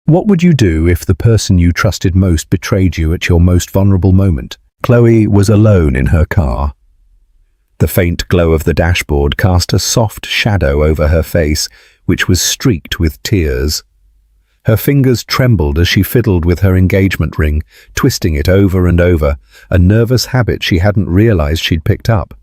What would you do if the person you trusted most betrayed you at your most vulnerable moment? Chloe was alone in her car. The faint glow of the dashboard cast a soft shadow over her face, which was streaked with tears. Her fingers trembled as she fiddled with her engagement ring, twisting it over and over, a nervous habit she hadn't realized she'd picked up.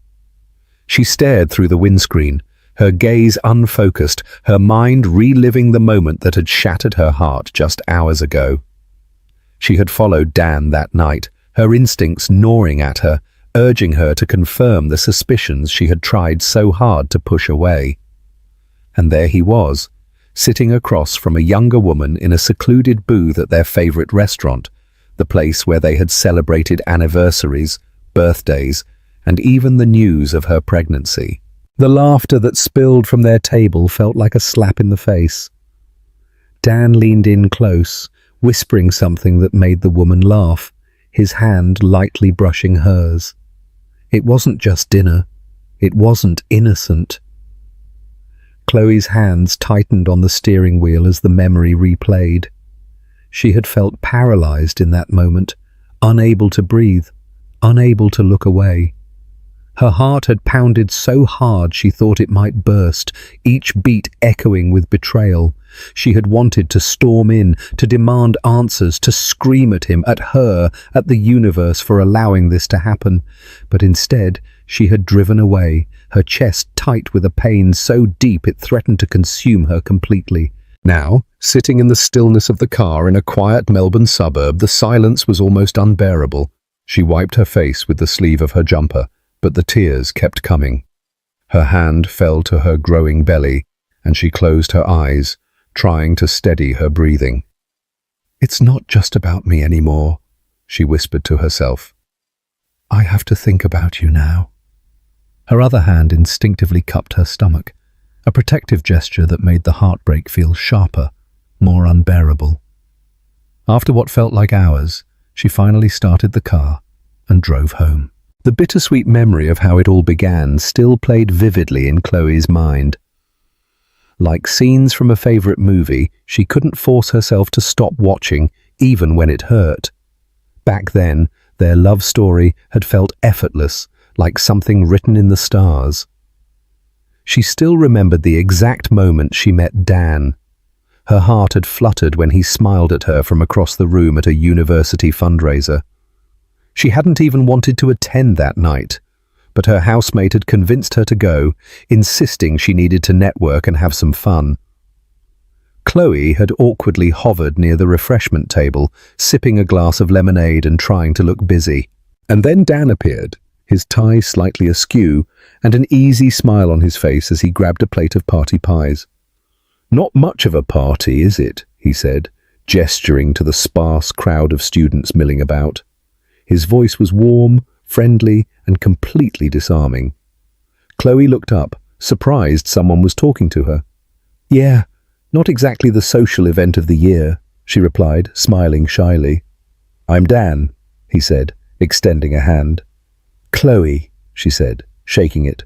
She stared through the windscreen, her gaze unfocused, her mind reliving the moment that had shattered her heart just hours ago. She had followed Dan that night, her instincts gnawing at her, urging her to confirm the suspicions she had tried so hard to push away. And there he was, sitting across from a younger woman in a secluded booth at their favorite restaurant, the place where they had celebrated anniversaries, birthdays, and even the news of her pregnancy. The laughter that spilled from their table felt like a slap in the face. Dan leaned in close, whispering something that made the woman laugh, his hand lightly brushing hers. It wasn't just dinner. It wasn't innocent. Chloe's hands tightened on the steering wheel as the memory replayed. She had felt paralyzed in that moment, unable to breathe, unable to look away. Her heart had pounded so hard she thought it might burst, each beat echoing with betrayal. She had wanted to storm in, to demand answers, to scream at him, at her, at the universe for allowing this to happen. But instead, she had driven away, her chest tight with a pain so deep it threatened to consume her completely. Now, sitting in the stillness of the car in a quiet Melbourne suburb, the silence was almost unbearable. She wiped her face with the sleeve of her jumper, but the tears kept coming. Her hand fell to her growing belly, and she closed her eyes, trying to steady her breathing. "It's not just about me anymore," she whispered to herself. "I have to think about you now." Her other hand instinctively cupped her stomach, a protective gesture that made the heartbreak feel sharper, more unbearable. After what felt like hours, she finally started the car and drove home. The bittersweet memory of how it all began still played vividly in Chloe's mind. Like scenes from a favorite movie, she couldn't force herself to stop watching, even when it hurt. Back then, their love story had felt effortless, like something written in the stars. She still remembered the exact moment she met Dan. Her heart had fluttered when he smiled at her from across the room at a university fundraiser. She hadn't even wanted to attend that night, but her housemate had convinced her to go, insisting she needed to network and have some fun. Chloe had awkwardly hovered near the refreshment table, sipping a glass of lemonade and trying to look busy. And then Dan appeared, his tie slightly askew, and an easy smile on his face as he grabbed a plate of party pies. "Not much of a party, is it?" he said, gesturing to the sparse crowd of students milling about. His voice was warm, friendly, and completely disarming. Chloe looked up, surprised someone was talking to her. "Yeah, not exactly the social event of the year," she replied, smiling shyly. "I'm Dan," he said, extending a hand. "Chloe," she said, shaking it.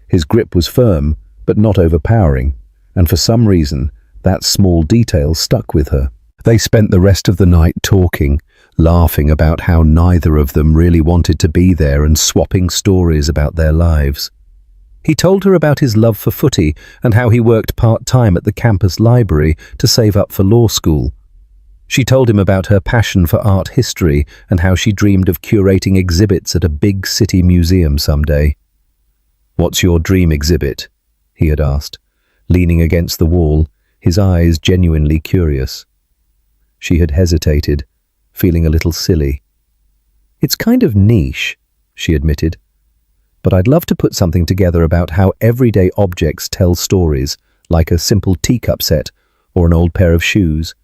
His grip was firm, but not overpowering, and for some reason, that small detail stuck with her. They spent the rest of the night talking, laughing about how neither of them really wanted to be there and swapping stories about their lives. He told her about his love for footy and how he worked part-time at the campus library to save up for law school. She told him about her passion for art history and how she dreamed of curating exhibits at a big city museum someday. "What's your dream exhibit?" he had asked, leaning against the wall, his eyes genuinely curious. She had hesitated, feeling a little silly. "It's kind of niche," she admitted, "but I'd love to put something together about how everyday objects tell stories, like a simple teacup set or an old pair of shoes.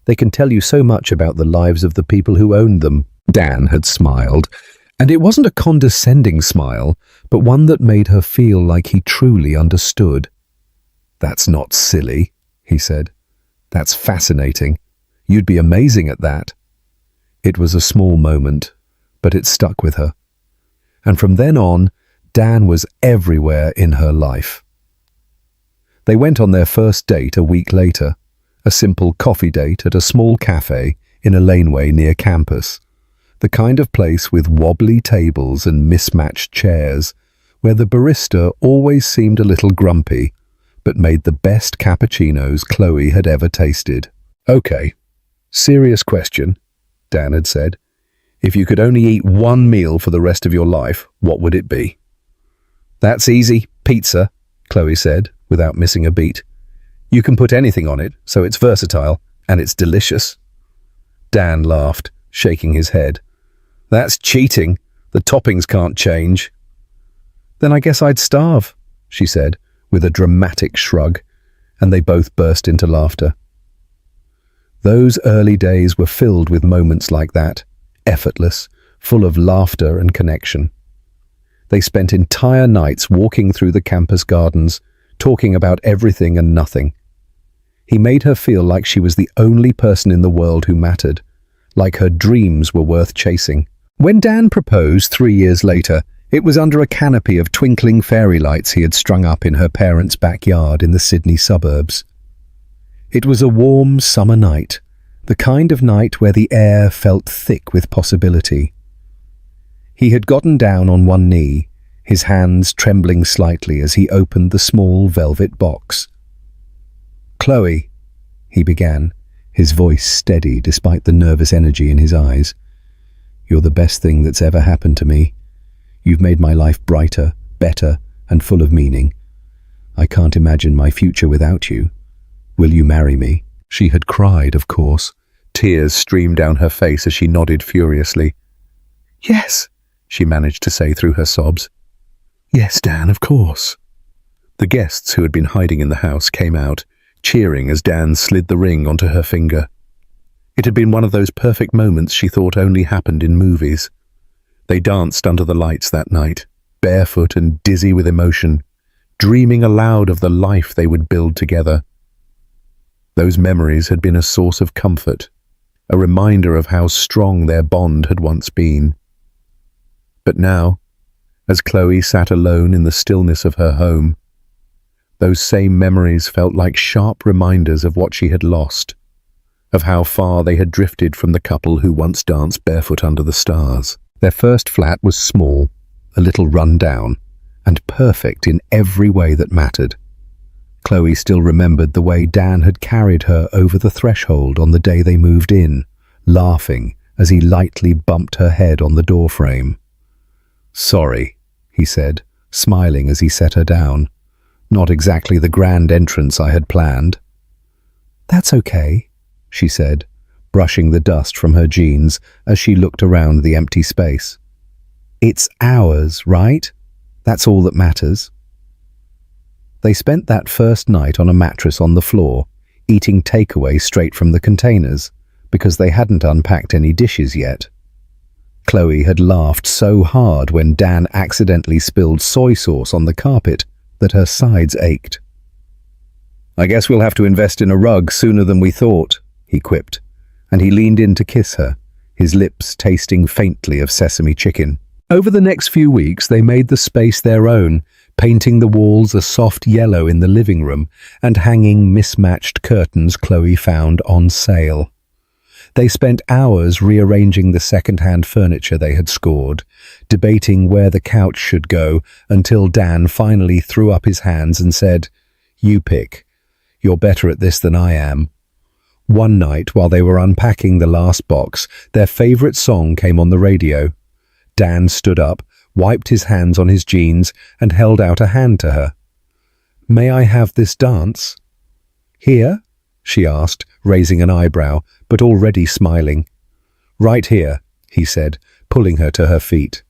They can tell you so much about the lives of the people who owned them." Dan had smiled, and it wasn't a condescending smile, but one that made her feel like he truly understood. "That's not silly," he said. "That's fascinating. You'd be amazing at that." It was a small moment, but it stuck with her. And from then on, Dan was everywhere in her life. They went on their first date a week later, A simple coffee date at a small cafe in a laneway near campus. The kind of place with wobbly tables and mismatched chairs, where the barista always seemed a little grumpy, but made the best cappuccinos Chloe had ever tasted. "Okay, serious question," Dan had said. "If you could only eat one meal for the rest of your life, what would it be?" "That's easy, pizza," Chloe said, without missing a beat. "You can put anything on it, so it's versatile, and it's delicious." Dan laughed, shaking his head. "That's cheating. The toppings can't change." "Then I guess I'd starve," she said, with a dramatic shrug, and they both burst into laughter. Those early days were filled with moments like that, effortless, full of laughter and connection. They spent entire nights walking through the campus gardens, talking about everything and nothing. He made her feel like she was the only person in the world who mattered, like her dreams were worth chasing. When Dan proposed 3 years later, it was under a canopy of twinkling fairy lights he had strung up in her parents' backyard in the Sydney suburbs. It was a warm summer night, the kind of night where the air felt thick with possibility. He had gotten down on one knee, his hands trembling slightly as he opened the small velvet box. "Chloe," he began, his voice steady despite the nervous energy in his eyes. "You're the best thing that's ever happened to me. You've made my life brighter, better, and full of meaning. I can't imagine my future without you. Will you marry me?" She had cried, of course. Tears streamed down her face as she nodded furiously. "Yes," she managed to say through her sobs. "Yes, Dan, of course." The guests who had been hiding in the house came out, cheering as Dan slid the ring onto her finger. It had been one of those perfect moments she thought only happened in movies. They danced under the lights that night, barefoot and dizzy with emotion, dreaming aloud of the life they would build together. Those memories had been a source of comfort, a reminder of how strong their bond had once been. But now, as Chloe sat alone in the stillness of her home, those same memories felt like sharp reminders of what she had lost, of how far they had drifted from the couple who once danced barefoot under the stars. Their first flat was small, a little run down, and perfect in every way that mattered. Chloe still remembered the way Dan had carried her over the threshold on the day they moved in, laughing as he lightly bumped her head on the doorframe. "Sorry," he said, smiling as he set her down. "Not exactly the grand entrance I had planned." "That's okay," she said, brushing the dust from her jeans as she looked around the empty space. "It's ours, right? That's all that matters." They spent that first night on a mattress on the floor, eating takeaway straight from the containers, because they hadn't unpacked any dishes yet. Chloe had laughed so hard when Dan accidentally spilled soy sauce on the carpet that her sides ached. "I guess we'll have to invest in a rug sooner than we thought," he quipped, and he leaned in to kiss her, his lips tasting faintly of sesame chicken. Over the next few weeks, they made the space their own, painting the walls a soft yellow in the living room and hanging mismatched curtains Chloe found on sale. They spent hours rearranging the second-hand furniture they had scored, debating where the couch should go, until Dan finally threw up his hands and said, "You pick. You're better at this than I am." One night, while they were unpacking the last box, their favorite song came on the radio. Dan stood up, wiped his hands on his jeans, and held out a hand to her. "May I have this dance?" "Here?" she asked, raising an eyebrow, but already smiling. "Right here," he said, pulling her to her feet.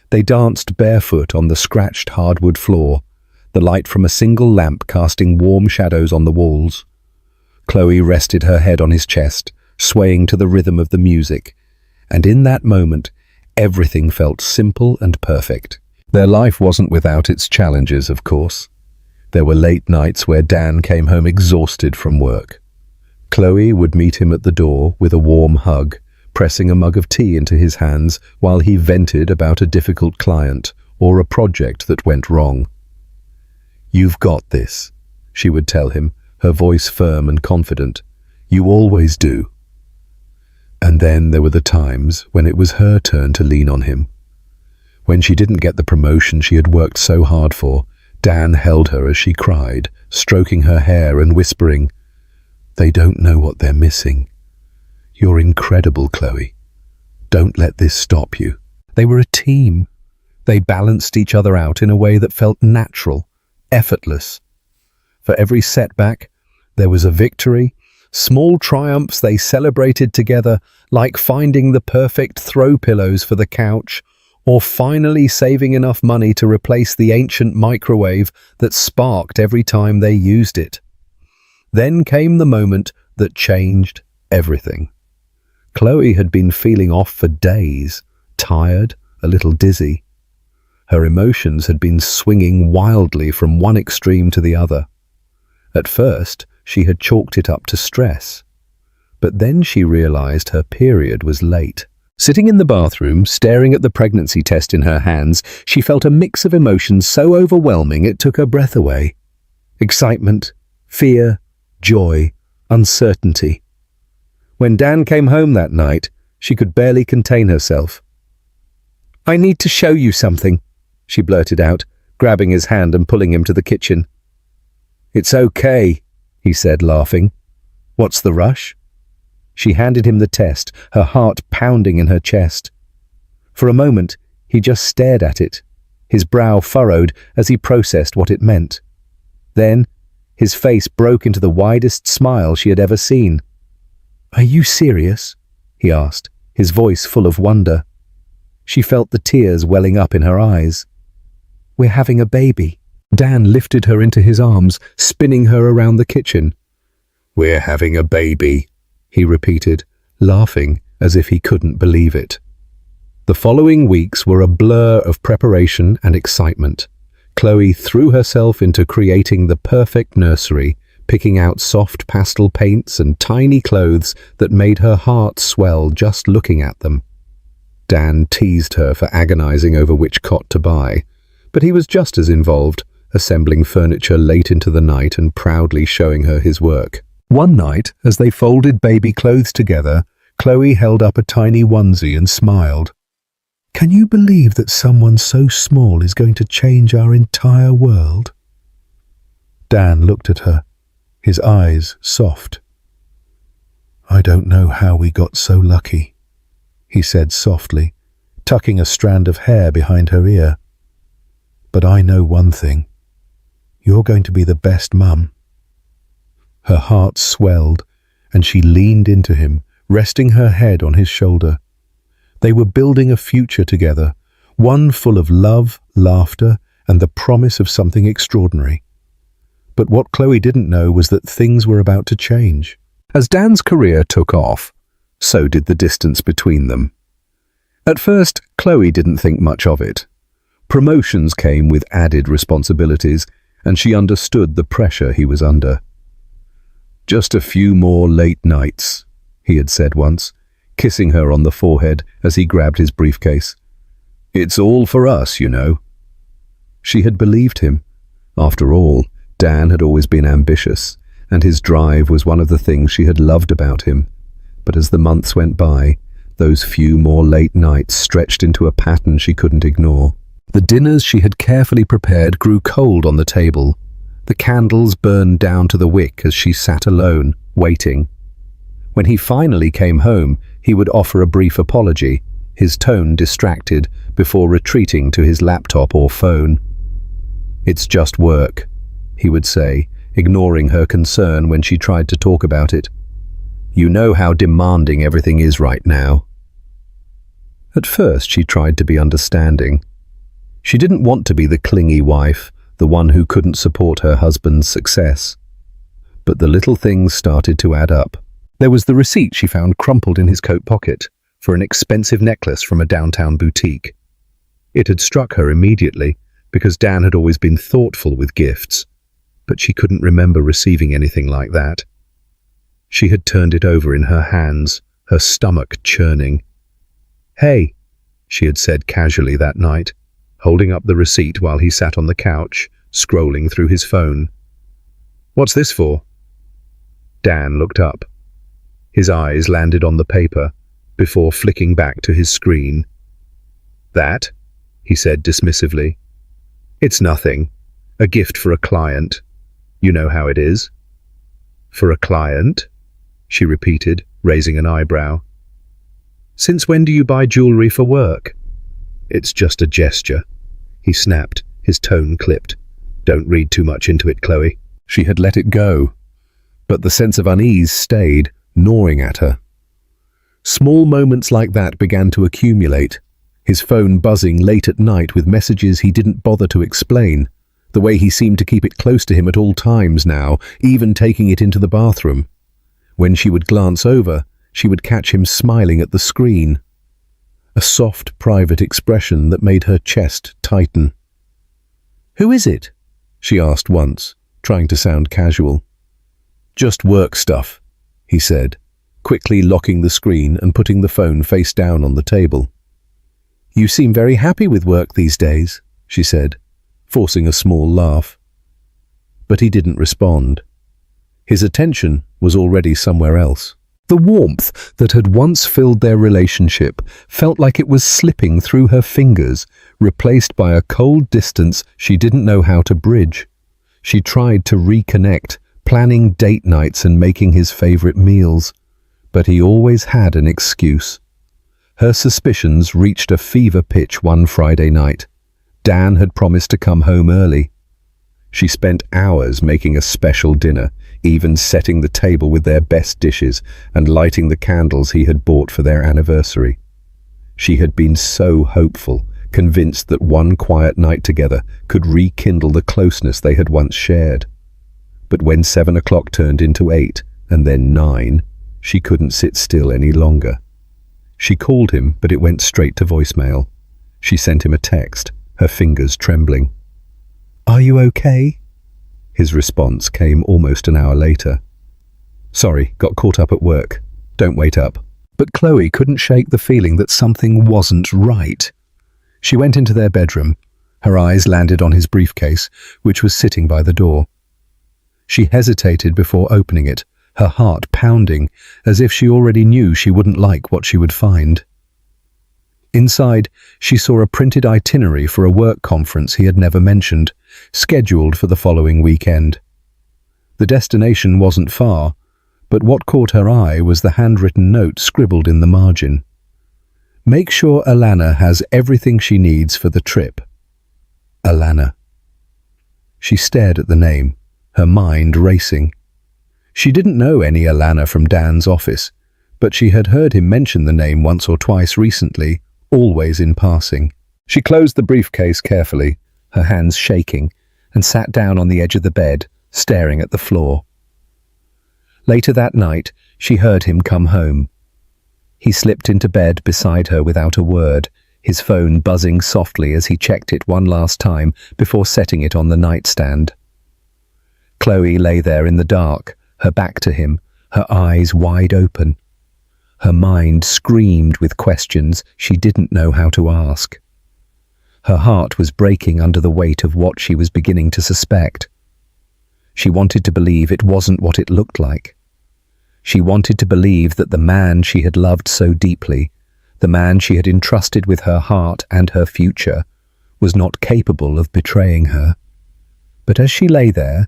They danced barefoot on the scratched hardwood floor, the light from a single lamp casting warm shadows on the walls. Chloe rested her head on his chest, swaying to the rhythm of the music, and in that moment, everything felt simple and perfect. Their life wasn't without its challenges, of course. There were late nights where Dan came home exhausted from work. Chloe would meet him at the door with a warm hug, pressing a mug of tea into his hands while he vented about a difficult client or a project that went wrong. "You've got this," she would tell him, her voice firm and confident. "You always do." And then there were the times when it was her turn to lean on him. When she didn't get the promotion she had worked so hard for, Dan held her as she cried, stroking her hair and whispering, "They don't know what they're missing. You're incredible, Chloe. Don't let this stop you." They were a team. They balanced each other out in a way that felt natural, effortless. For every setback, there was a victory. Small triumphs they celebrated together, like finding the perfect throw pillows for the couch, or finally saving enough money to replace the ancient microwave that sparked every time they used it. Then came the moment that changed everything. Chloe had been feeling off for days, tired, a little dizzy. Her emotions had been swinging wildly from one extreme to the other. At first, she had chalked it up to stress. But then she realized her period was late. Sitting in the bathroom, staring at the pregnancy test in her hands, she felt a mix of emotions so overwhelming it took her breath away. Excitement, fear, joy, uncertainty. When Dan came home that night, she could barely contain herself. "I need to show you something," she blurted out, grabbing his hand and pulling him to the kitchen. "It's okay," he said, laughing. "What's the rush?" She handed him the test, her heart pounding in her chest. For a moment, he just stared at it, his brow furrowed as he processed what it meant. Then, his face broke into the widest smile she had ever seen. "Are you serious?" he asked, his voice full of wonder. She felt the tears welling up in her eyes. "We're having a baby." Dan lifted her into his arms, spinning her around the kitchen. "We're having a baby," he repeated, laughing as if he couldn't believe it. The following weeks were a blur of preparation and excitement. Chloe threw herself into creating the perfect nursery, picking out soft pastel paints and tiny clothes that made her heart swell just looking at them. Dan teased her for agonizing over which cot to buy, but he was just as involved, assembling furniture late into the night and proudly showing her his work. One night, as they folded baby clothes together, Chloe held up a tiny onesie and smiled. "Can you believe that someone so small is going to change our entire world?" Dan looked at her, his eyes soft. "I don't know how we got so lucky," he said softly, tucking a strand of hair behind her ear. "But I know one thing. You're going to be the best mum." Her heart swelled, and she leaned into him, resting her head on his shoulder. They were building a future together, one full of love, laughter, and the promise of something extraordinary. But what Chloe didn't know was that things were about to change. As Dan's career took off, so did the distance between them. At first, Chloe didn't think much of it. Promotions came with added responsibilities, and she understood the pressure he was under. "Just a few more late nights," he had said once, kissing her on the forehead as he grabbed his briefcase. "It's all for us, you know." She had believed him. After all, Dan had always been ambitious, and his drive was one of the things she had loved about him. But as the months went by, those few more late nights stretched into a pattern she couldn't ignore. The dinners she had carefully prepared grew cold on the table. The candles burned down to the wick as she sat alone, waiting. When he finally came home, he would offer a brief apology, his tone distracted, before retreating to his laptop or phone. "It's just work," he would say, ignoring her concern when she tried to talk about it. "You know how demanding everything is right now." At first, she tried to be understanding. She didn't want to be the clingy wife, the one who couldn't support her husband's success. But the little things started to add up. There was the receipt she found crumpled in his coat pocket for an expensive necklace from a downtown boutique. It had struck her immediately because Dan had always been thoughtful with gifts, but she couldn't remember receiving anything like that. She had turned it over in her hands, her stomach churning. "Hey," she had said casually that night, holding up the receipt while he sat on the couch, scrolling through his phone. "What's this for?" Dan looked up. His eyes landed on the paper before flicking back to his screen. "That?" he said dismissively. "It's nothing. A gift for a client. You know how it is." "For a client?" she repeated, raising an eyebrow. "Since when do you buy jewelry for work?" "It's just a gesture," he snapped, his tone clipped. "Don't read too much into it, Chloe." She had let it go, but the sense of unease stayed, gnawing at her. Small moments like that began to accumulate, his phone buzzing late at night with messages he didn't bother to explain, the way he seemed to keep it close to him at all times now, even taking it into the bathroom. When she would glance over, she would catch him smiling at the screen, a soft, private expression that made her chest tighten. "Who is it?" she asked once, trying to sound casual. "Just work stuff," he said, quickly locking the screen and putting the phone face down on the table. "You seem very happy with work these days," she said, forcing a small laugh. But he didn't respond. His attention was already somewhere else. The warmth that had once filled their relationship felt like it was slipping through her fingers, replaced by a cold distance she didn't know how to bridge. She tried to reconnect, planning date nights and making his favorite meals, but he always had an excuse. Her suspicions reached a fever pitch one Friday night. Dan had promised to come home early. She spent hours making a special dinner, even setting the table with their best dishes and lighting the candles he had bought for their anniversary. She had been so hopeful, convinced that one quiet night together could rekindle the closeness they had once shared. But when 7 o'clock turned into 8 and then 9, she couldn't sit still any longer. She called him, but it went straight to voicemail. She sent him a text, her fingers trembling. "Are you okay?" His response came almost an hour later. "Sorry, got caught up at work. Don't wait up." But Chloe couldn't shake the feeling that something wasn't right. She went into their bedroom. Her eyes landed on his briefcase, which was sitting by the door. She hesitated before opening it, her heart pounding, as if she already knew she wouldn't like what she would find. Inside, she saw a printed itinerary for a work conference he had never mentioned, scheduled for the following weekend. The destination wasn't far, but what caught her eye was the handwritten note scribbled in the margin. "Make sure Alana has everything she needs for the trip. Alana." She stared at the name, her mind racing. She didn't know any Alana from Dan's office, but she had heard him mention the name once or twice recently, always in passing. She closed the briefcase carefully, her hands shaking, and sat down on the edge of the bed, staring at the floor. Later that night, she heard him come home. He slipped into bed beside her without a word, his phone buzzing softly as he checked it one last time before setting it on the nightstand. Chloe lay there in the dark, her back to him, her eyes wide open. Her mind screamed with questions she didn't know how to ask. Her heart was breaking under the weight of what she was beginning to suspect. She wanted to believe it wasn't what it looked like. She wanted to believe that the man she had loved so deeply, the man she had entrusted with her heart and her future, was not capable of betraying her. But as she lay there,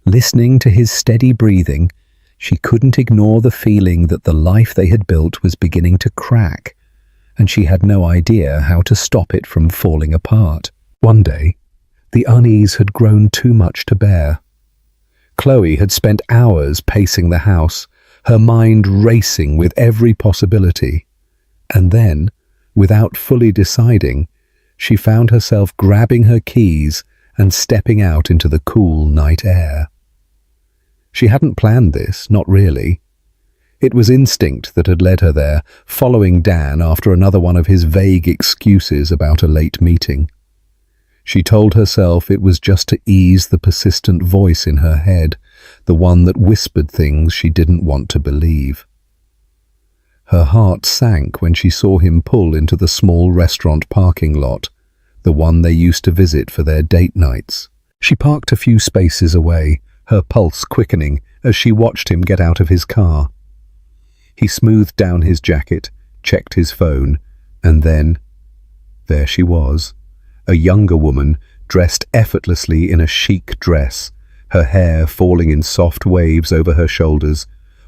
listening to his steady breathing, she couldn't ignore the feeling that the life they had built was beginning to crack, and she had no idea how to stop it from falling apart. One day, the unease had grown too much to bear. Chloe had spent hours pacing the house, her mind racing with every possibility. And then, without fully deciding, she found herself grabbing her keys and stepping out into the cool night air. She hadn't planned this, not really. It was instinct that had led her there, following Dan after another one of his vague excuses about a late meeting. She told herself it was just to ease the persistent voice in her head, the one that whispered things she didn't want to believe. Her heart sank when she saw him pull into the small restaurant parking lot, the one they used to visit for their date nights. She parked a few spaces away, her pulse quickening as she watched him get out of his car. He smoothed down his jacket, checked his phone, and then, there she was, a younger woman dressed effortlessly in a chic dress, her hair falling in soft waves over her shoulders,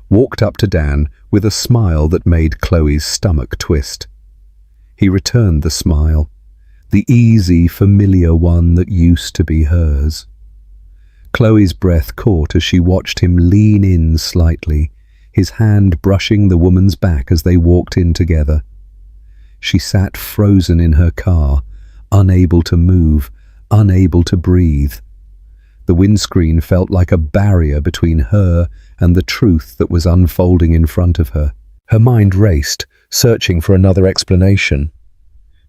walked up to Dan with a smile that made Chloe's stomach twist. He returned the smile, the easy, familiar one that used to be hers. Chloe's breath caught as she watched him lean in slightly, his hand brushing the woman's back as they walked in together. She sat frozen in her car, unable to move, unable to breathe. The windscreen felt like a barrier between her and the truth that was unfolding in front of her. Her mind raced, searching for another explanation.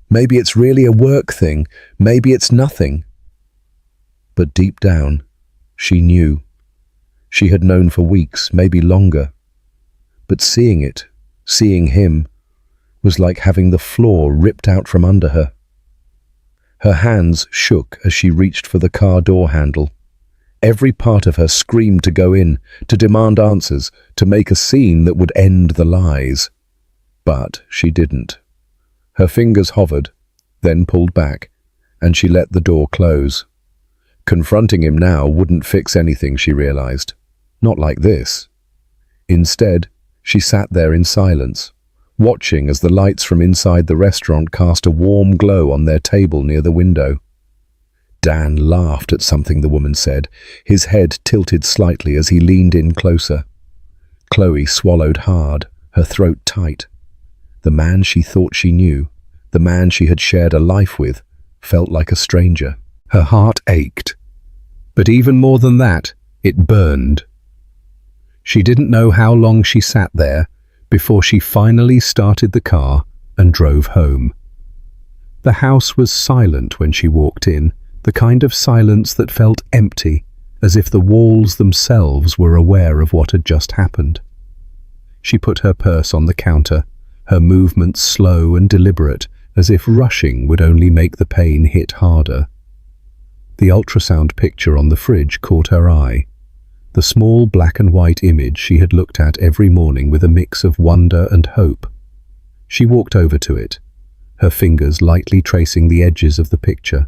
Maybe it's really a work thing, maybe it's nothing. But deep down, she knew. She had known for weeks, maybe longer. But seeing it, seeing him, was like having the floor ripped out from under her. Her hands shook as she reached for the car door handle. Every part of her screamed to go in, to demand answers, to make a scene that would end the lies. But she didn't. Her fingers hovered, then pulled back, and she let the door close. Confronting him now wouldn't fix anything, she realized. Not like this. Instead, she sat there in silence, watching as the lights from inside the restaurant cast a warm glow on their table near the window. Dan laughed at something the woman said, his head tilted slightly as he leaned in closer. Chloe swallowed hard, her throat tight. The man she thought she knew, the man she had shared a life with, felt like a stranger. Her heart ached. But even more than that, it burned. She didn't know how long she sat there before she finally started the car and drove home. The house was silent when she walked in, the kind of silence that felt empty, as if the walls themselves were aware of what had just happened. She put her purse on the counter, her movements slow and deliberate, as if rushing would only make the pain hit harder. The ultrasound picture on the fridge caught her eye, the small black and white image she had looked at every morning with a mix of wonder and hope. She walked over to it, her fingers lightly tracing the edges of the picture.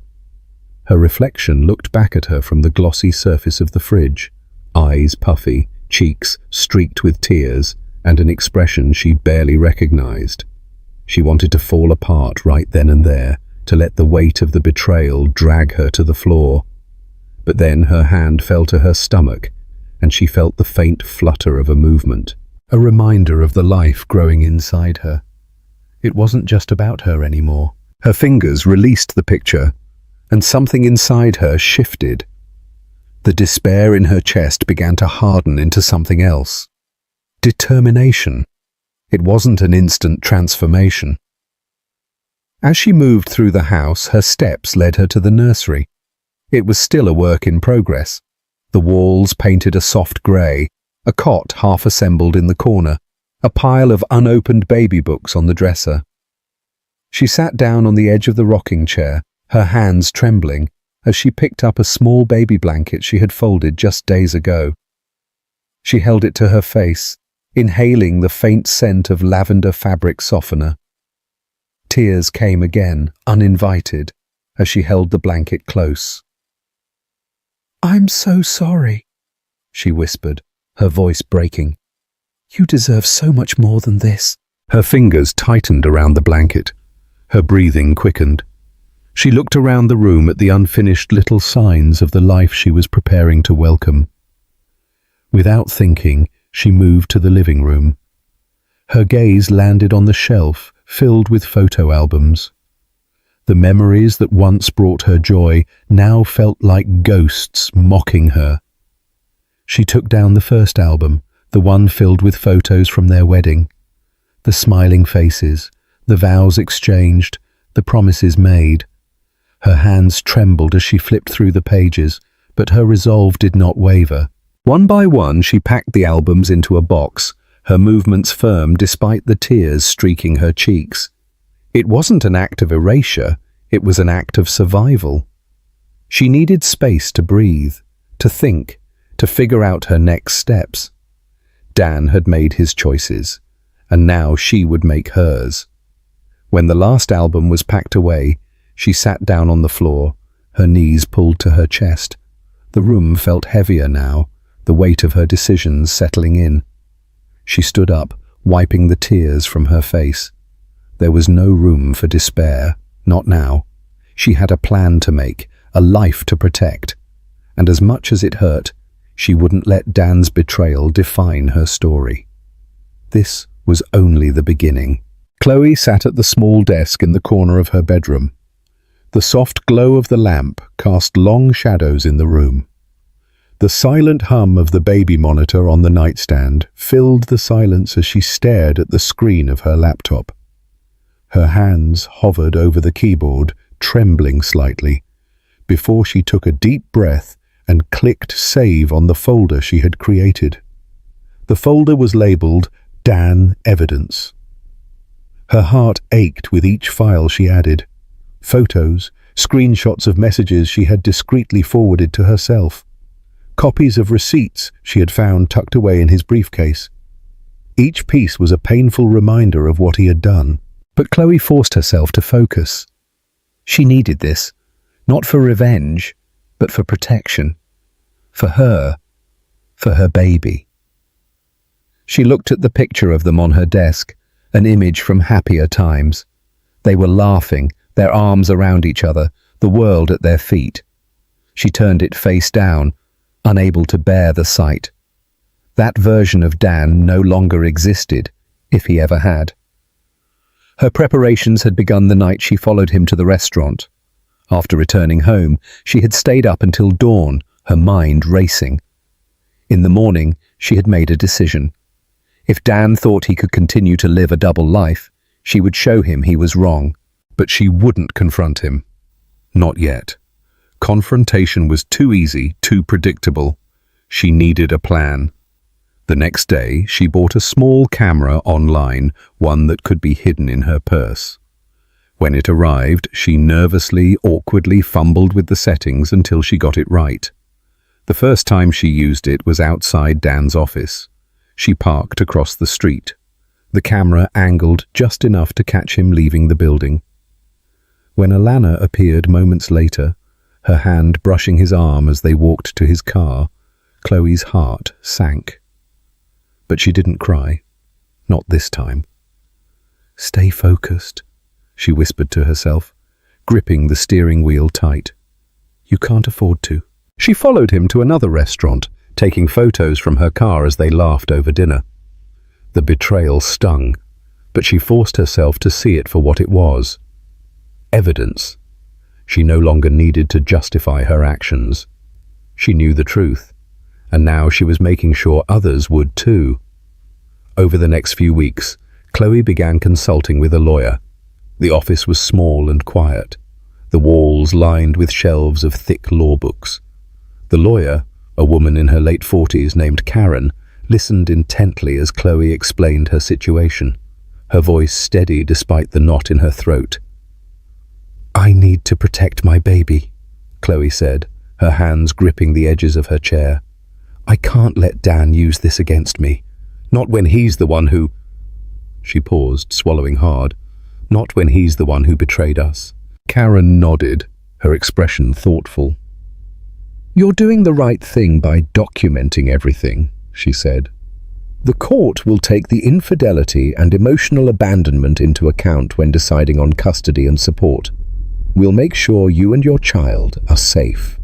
Her reflection looked back at her from the glossy surface of the fridge, eyes puffy, cheeks streaked with tears, and an expression she barely recognized. She wanted to fall apart right then and there, to let the weight of the betrayal drag her to the floor. But then her hand fell to her stomach, and she felt the faint flutter of a movement, a reminder of the life growing inside her. It wasn't just about her anymore. Her fingers released the picture, and something inside her shifted. The despair in her chest began to harden into something else. Determination. It wasn't an instant transformation. As she moved through the house, her steps led her to the nursery. It was still a work in progress. The walls painted a soft grey, a cot half assembled in the corner, a pile of unopened baby books on the dresser. She sat down on the edge of the rocking chair, her hands trembling, as she picked up a small baby blanket she had folded just days ago. She held it to her face, inhaling the faint scent of lavender fabric softener. Tears came again, uninvited, as she held the blanket close. "I'm so sorry," she whispered, her voice breaking. "You deserve so much more than this." Her fingers tightened around the blanket. Her breathing quickened. She looked around the room at the unfinished little signs of the life she was preparing to welcome. Without thinking, she moved to the living room. Her gaze landed on the shelf filled with photo albums. The memories that once brought her joy now felt like ghosts mocking her. She took down the first album, the one filled with photos from their wedding. The smiling faces, the vows exchanged, the promises made. Her hands trembled as she flipped through the pages, but her resolve did not waver. One by one, she packed the albums into a box, her movements firm despite the tears streaking her cheeks. It wasn't an act of erasure, it was an act of survival. She needed space to breathe, to think, to figure out her next steps. Dan had made his choices, and now she would make hers. When the last album was packed away, she sat down on the floor, her knees pulled to her chest. The room felt heavier now, the weight of her decisions settling in. She stood up, wiping the tears from her face. There was no room for despair, not now. She had a plan to make, a life to protect. And as much as it hurt, she wouldn't let Dan's betrayal define her story. This was only the beginning. Chloe sat at the small desk in the corner of her bedroom. The soft glow of the lamp cast long shadows in the room. The silent hum of the baby monitor on the nightstand filled the silence as she stared at the screen of her laptop. Her hands hovered over the keyboard, trembling slightly, before she took a deep breath and clicked save on the folder she had created. The folder was labeled Dan Evidence. Her heart ached with each file she added. Photos, screenshots of messages she had discreetly forwarded to herself. Copies of receipts she had found tucked away in his briefcase. Each piece was a painful reminder of what he had done. But Chloe forced herself to focus. She needed this, not for revenge, but for protection. For her baby. She looked at the picture of them on her desk, an image from happier times. They were laughing, their arms around each other, the world at their feet. She turned it face down, unable to bear the sight. That version of Dan no longer existed, if he ever had. Her preparations had begun the night she followed him to the restaurant. After returning home, she had stayed up until dawn, her mind racing. In the morning, she had made a decision. If Dan thought he could continue to live a double life, she would show him he was wrong. But she wouldn't confront him. Not yet. Confrontation was too easy, too predictable. She needed a plan. The next day, she bought a small camera online, one that could be hidden in her purse. When it arrived, she nervously, awkwardly fumbled with the settings until she got it right. The first time she used it was outside Dan's office. She parked across the street. The camera angled just enough to catch him leaving the building. When Alana appeared moments later, her hand brushing his arm as they walked to his car, Chloe's heart sank. But she didn't cry. Not this time. "Stay focused," she whispered to herself, gripping the steering wheel tight. "You can't afford to." She followed him to another restaurant, taking photos from her car as they laughed over dinner. The betrayal stung, but she forced herself to see it for what it was. Evidence. She no longer needed to justify her actions. She knew the truth, and now she was making sure others would too. Over the next few weeks, Chloe began consulting with a lawyer. The office was small and quiet, the walls lined with shelves of thick law books. The lawyer, a woman in her late 40s named Karen, listened intently as Chloe explained her situation, her voice steady despite the knot in her throat. "I need to protect my baby," Chloe said, her hands gripping the edges of her chair. "I can't let Dan use this against me. Not when he's the one who—" She paused, swallowing hard. "Not when he's the one who betrayed us." Karen nodded, her expression thoughtful. "You're doing the right thing by documenting everything," she said. "The court will take the infidelity and emotional abandonment into account when deciding on custody and support. We'll make sure you and your child are safe."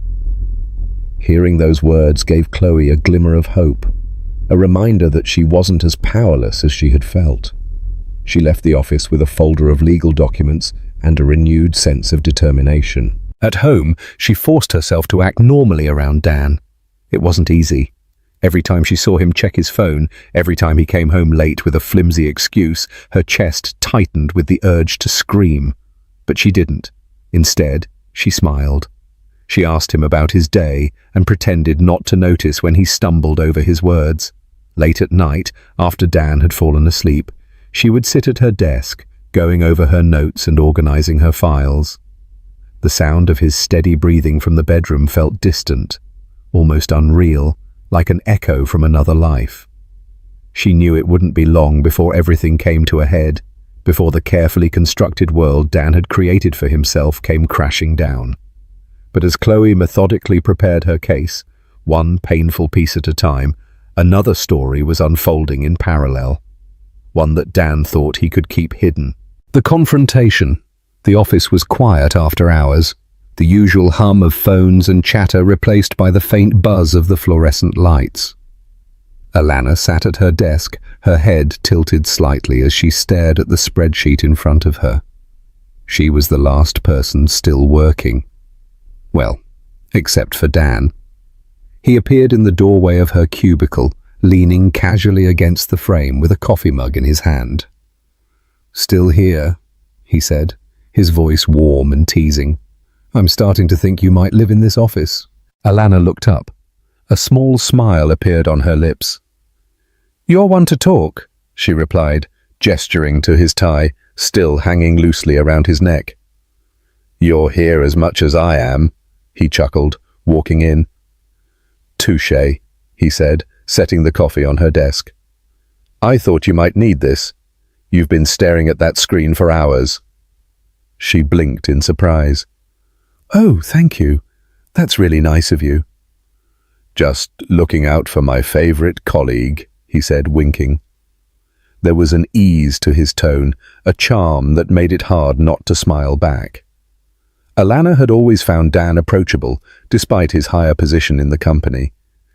Hearing those words gave Chloe a glimmer of hope, a reminder that she wasn't as powerless as she had felt. She left the office with a folder of legal documents and a renewed sense of determination. At home, she forced herself to act normally around Dan. It wasn't easy. Every time she saw him check his phone, every time he came home late with a flimsy excuse, her chest tightened with the urge to scream. But she didn't. Instead, she smiled. She asked him about his day and pretended not to notice when he stumbled over his words. Late at night, after Dan had fallen asleep, she would sit at her desk, going over her notes and organizing her files. The sound of his steady breathing from the bedroom felt distant, almost unreal, like an echo from another life. She knew it wouldn't be long before everything came to a head, before the carefully constructed world Dan had created for himself came crashing down. But as Chloe methodically prepared her case, one painful piece at a time, another story was unfolding in parallel, one that Dan thought he could keep hidden. The confrontation. The office was quiet after hours, the usual hum of phones and chatter replaced by the faint buzz of the fluorescent lights. Alana sat at her desk, her head tilted slightly as she stared at the spreadsheet in front of her. She was the last person still working. Well, except for Dan. He appeared in the doorway of her cubicle, leaning casually against the frame with a coffee mug in his hand. "Still here," he said, his voice warm and teasing. "I'm starting to think you might live in this office." Alana looked up. A small smile appeared on her lips. "You're one to talk," she replied, gesturing to his tie, still hanging loosely around his neck. "You're here as much as I am," he chuckled, walking in. "Touché," he said, setting the coffee on her desk. "I thought you might need this. You've been staring at that screen for hours." She blinked in surprise. "Oh, thank you. That's really nice of you." "Just looking out for my favorite colleague," he said, winking. There was an ease to his tone, a charm that made it hard not to smile back. Alana had always found Dan approachable, despite his higher position in the company.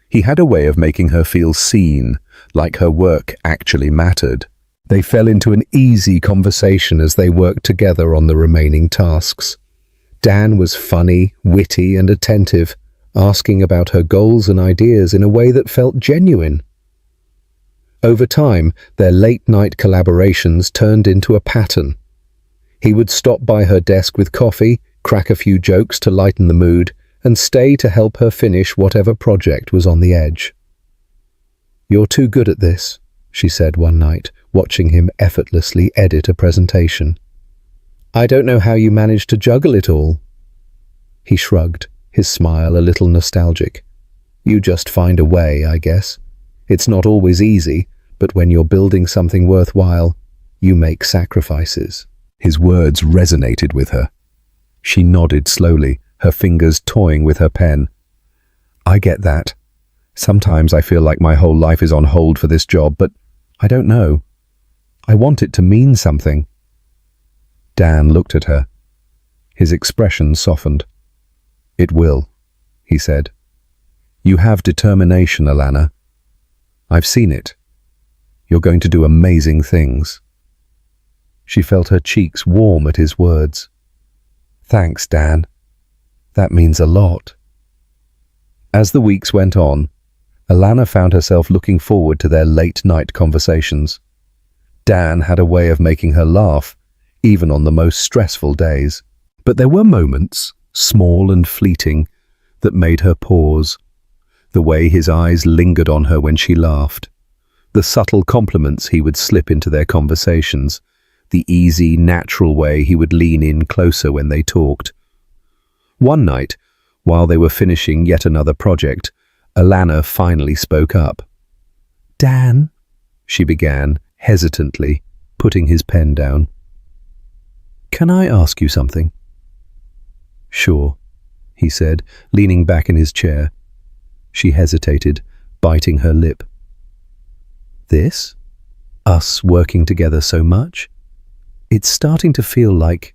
He had a way of making her feel seen, like her work actually mattered. They fell into an easy conversation as they worked together on the remaining tasks. Dan was funny, witty, and attentive, asking about her goals and ideas in a way that felt genuine. Over time, their late-night collaborations turned into a pattern. He would stop by her desk with coffee, crack a few jokes to lighten the mood, and stay to help her finish whatever project was on the edge. "You're too good at this," she said one night, watching him effortlessly edit a presentation. "I don't know how you manage to juggle it all." He shrugged, his smile a little nostalgic. "You just find a way, I guess. It's not always easy, but when you're building something worthwhile, you make sacrifices." His words resonated with her. She nodded slowly, her fingers toying with her pen. "I get that. Sometimes I feel like my whole life is on hold for this job, but I don't know. I want it to mean something." Dan looked at her. His expression softened. "It will," he said. "You have determination, Alana. I've seen it. You're going to do amazing things." She felt her cheeks warm at his words. "Thanks, Dan. That means a lot." As the weeks went on, Alana found herself looking forward to their late-night conversations. Dan had a way of making her laugh, even on the most stressful days. But there were moments, small and fleeting, that made her pause. The way his eyes lingered on her when she laughed. The subtle compliments he would slip into their conversations. The easy, natural way he would lean in closer when they talked. One night, while they were finishing yet another project, Alana finally spoke up. "Dan," she began, hesitantly, putting his pen down. "Can I ask you something?" "Sure," he said, leaning back in his chair. She hesitated, biting her lip. "This? Us working together so much? It's starting to feel like,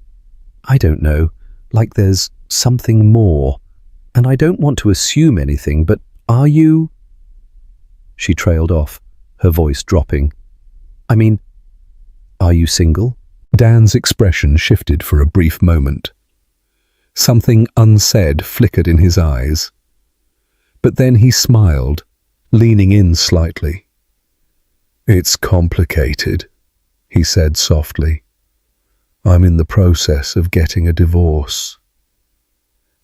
I don't know, like there's something more. And I don't want to assume anything, but are you—" She trailed off, her voice dropping. "I mean, are you single?" Dan's expression shifted for a brief moment. Something unsaid flickered in his eyes. But then he smiled, leaning in slightly. "It's complicated," he said softly. "I'm in the process of getting a divorce."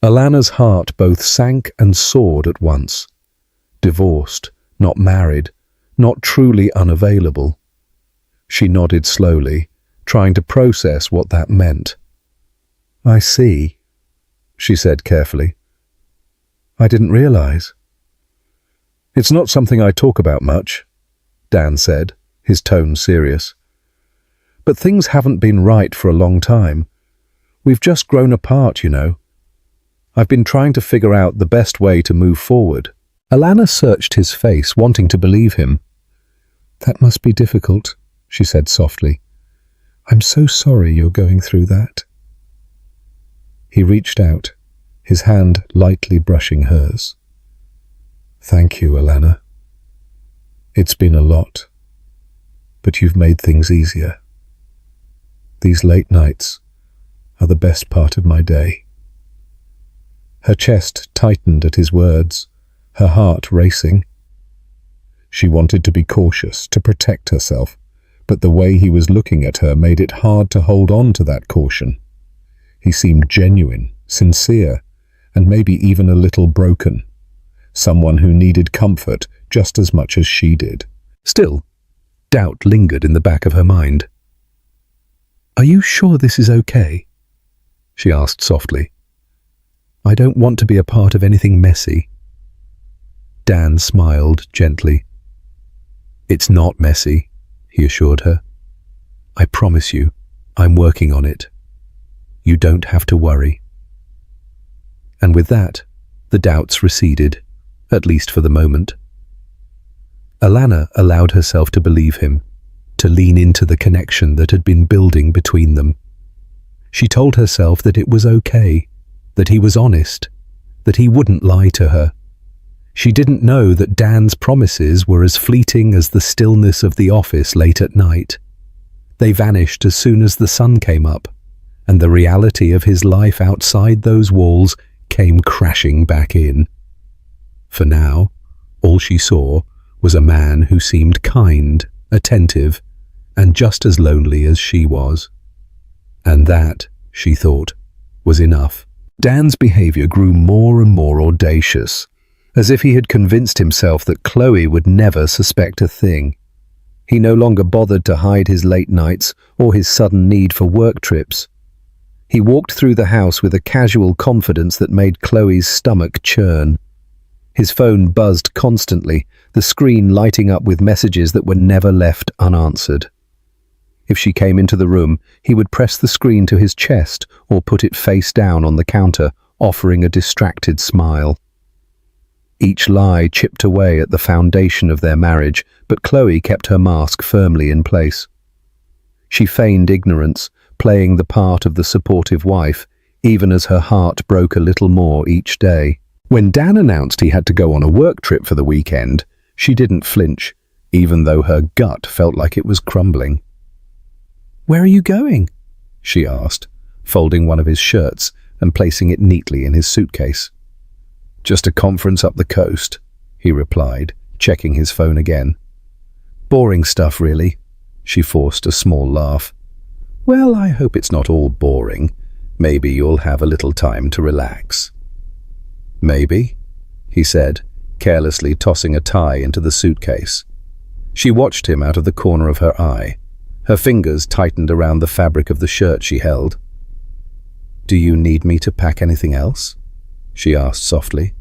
Alana's heart both sank and soared at once. Divorced, not married, not truly unavailable. She nodded slowly, trying to process what that meant. "I see," she said carefully. "I didn't realize." It's not something I talk about much, Dan said, his tone serious. But things haven't been right for a long time. We've just grown apart, you know. I've been trying to figure out the best way to move forward. Alana searched his face, wanting to believe him. That must be difficult, she said softly. I'm so sorry you're going through that. He reached out, his hand lightly brushing hers. Thank you, Alana. It's been a lot, but you've made things easier. These late nights are the best part of my day. Her chest tightened at his words, her heart racing. She wanted to be cautious, to protect herself, but the way he was looking at her made it hard to hold on to that caution. He seemed genuine, sincere, and maybe even a little broken. Someone who needed comfort just as much as she did. Still, doubt lingered in the back of her mind. Are you sure this is okay? She asked softly. I don't want to be a part of anything messy. Dan smiled gently. It's not messy, he assured her. I promise you, I'm working on it. You don't have to worry. And with that, the doubts receded, at least for the moment. Alana allowed herself to believe him, to lean into the connection that had been building between them. She told herself that it was okay, that he was honest, that he wouldn't lie to her. She didn't know that Dan's promises were as fleeting as the stillness of the office late at night. They vanished as soon as the sun came up, and the reality of his life outside those walls came crashing back in. For now, all she saw was a man who seemed kind, attentive, and just as lonely as she was. And that, she thought, was enough. Dan's behavior grew more and more audacious, as if he had convinced himself that Chloe would never suspect a thing. He no longer bothered to hide his late nights or his sudden need for work trips. He walked through the house with a casual confidence that made Chloe's stomach churn. His phone buzzed constantly, the screen lighting up with messages that were never left unanswered. If she came into the room, he would press the screen to his chest or put it face down on the counter, offering a distracted smile. Each lie chipped away at the foundation of their marriage, but Chloe kept her mask firmly in place. She feigned ignorance, playing the part of the supportive wife, even as her heart broke a little more each day. When Dan announced he had to go on a work trip for the weekend, she didn't flinch, even though her gut felt like it was crumbling. "Where are you going?" she asked, folding one of his shirts and placing it neatly in his suitcase. "Just a conference up the coast," he replied, checking his phone again. "Boring stuff, really." She forced a small laugh. "Well, I hope it's not all boring. Maybe you'll have a little time to relax." "Maybe," he said, carelessly tossing a tie into the suitcase. She watched him out of the corner of her eye. Her fingers tightened around the fabric of the shirt she held. "Do you need me to pack anything else?" she asked softly.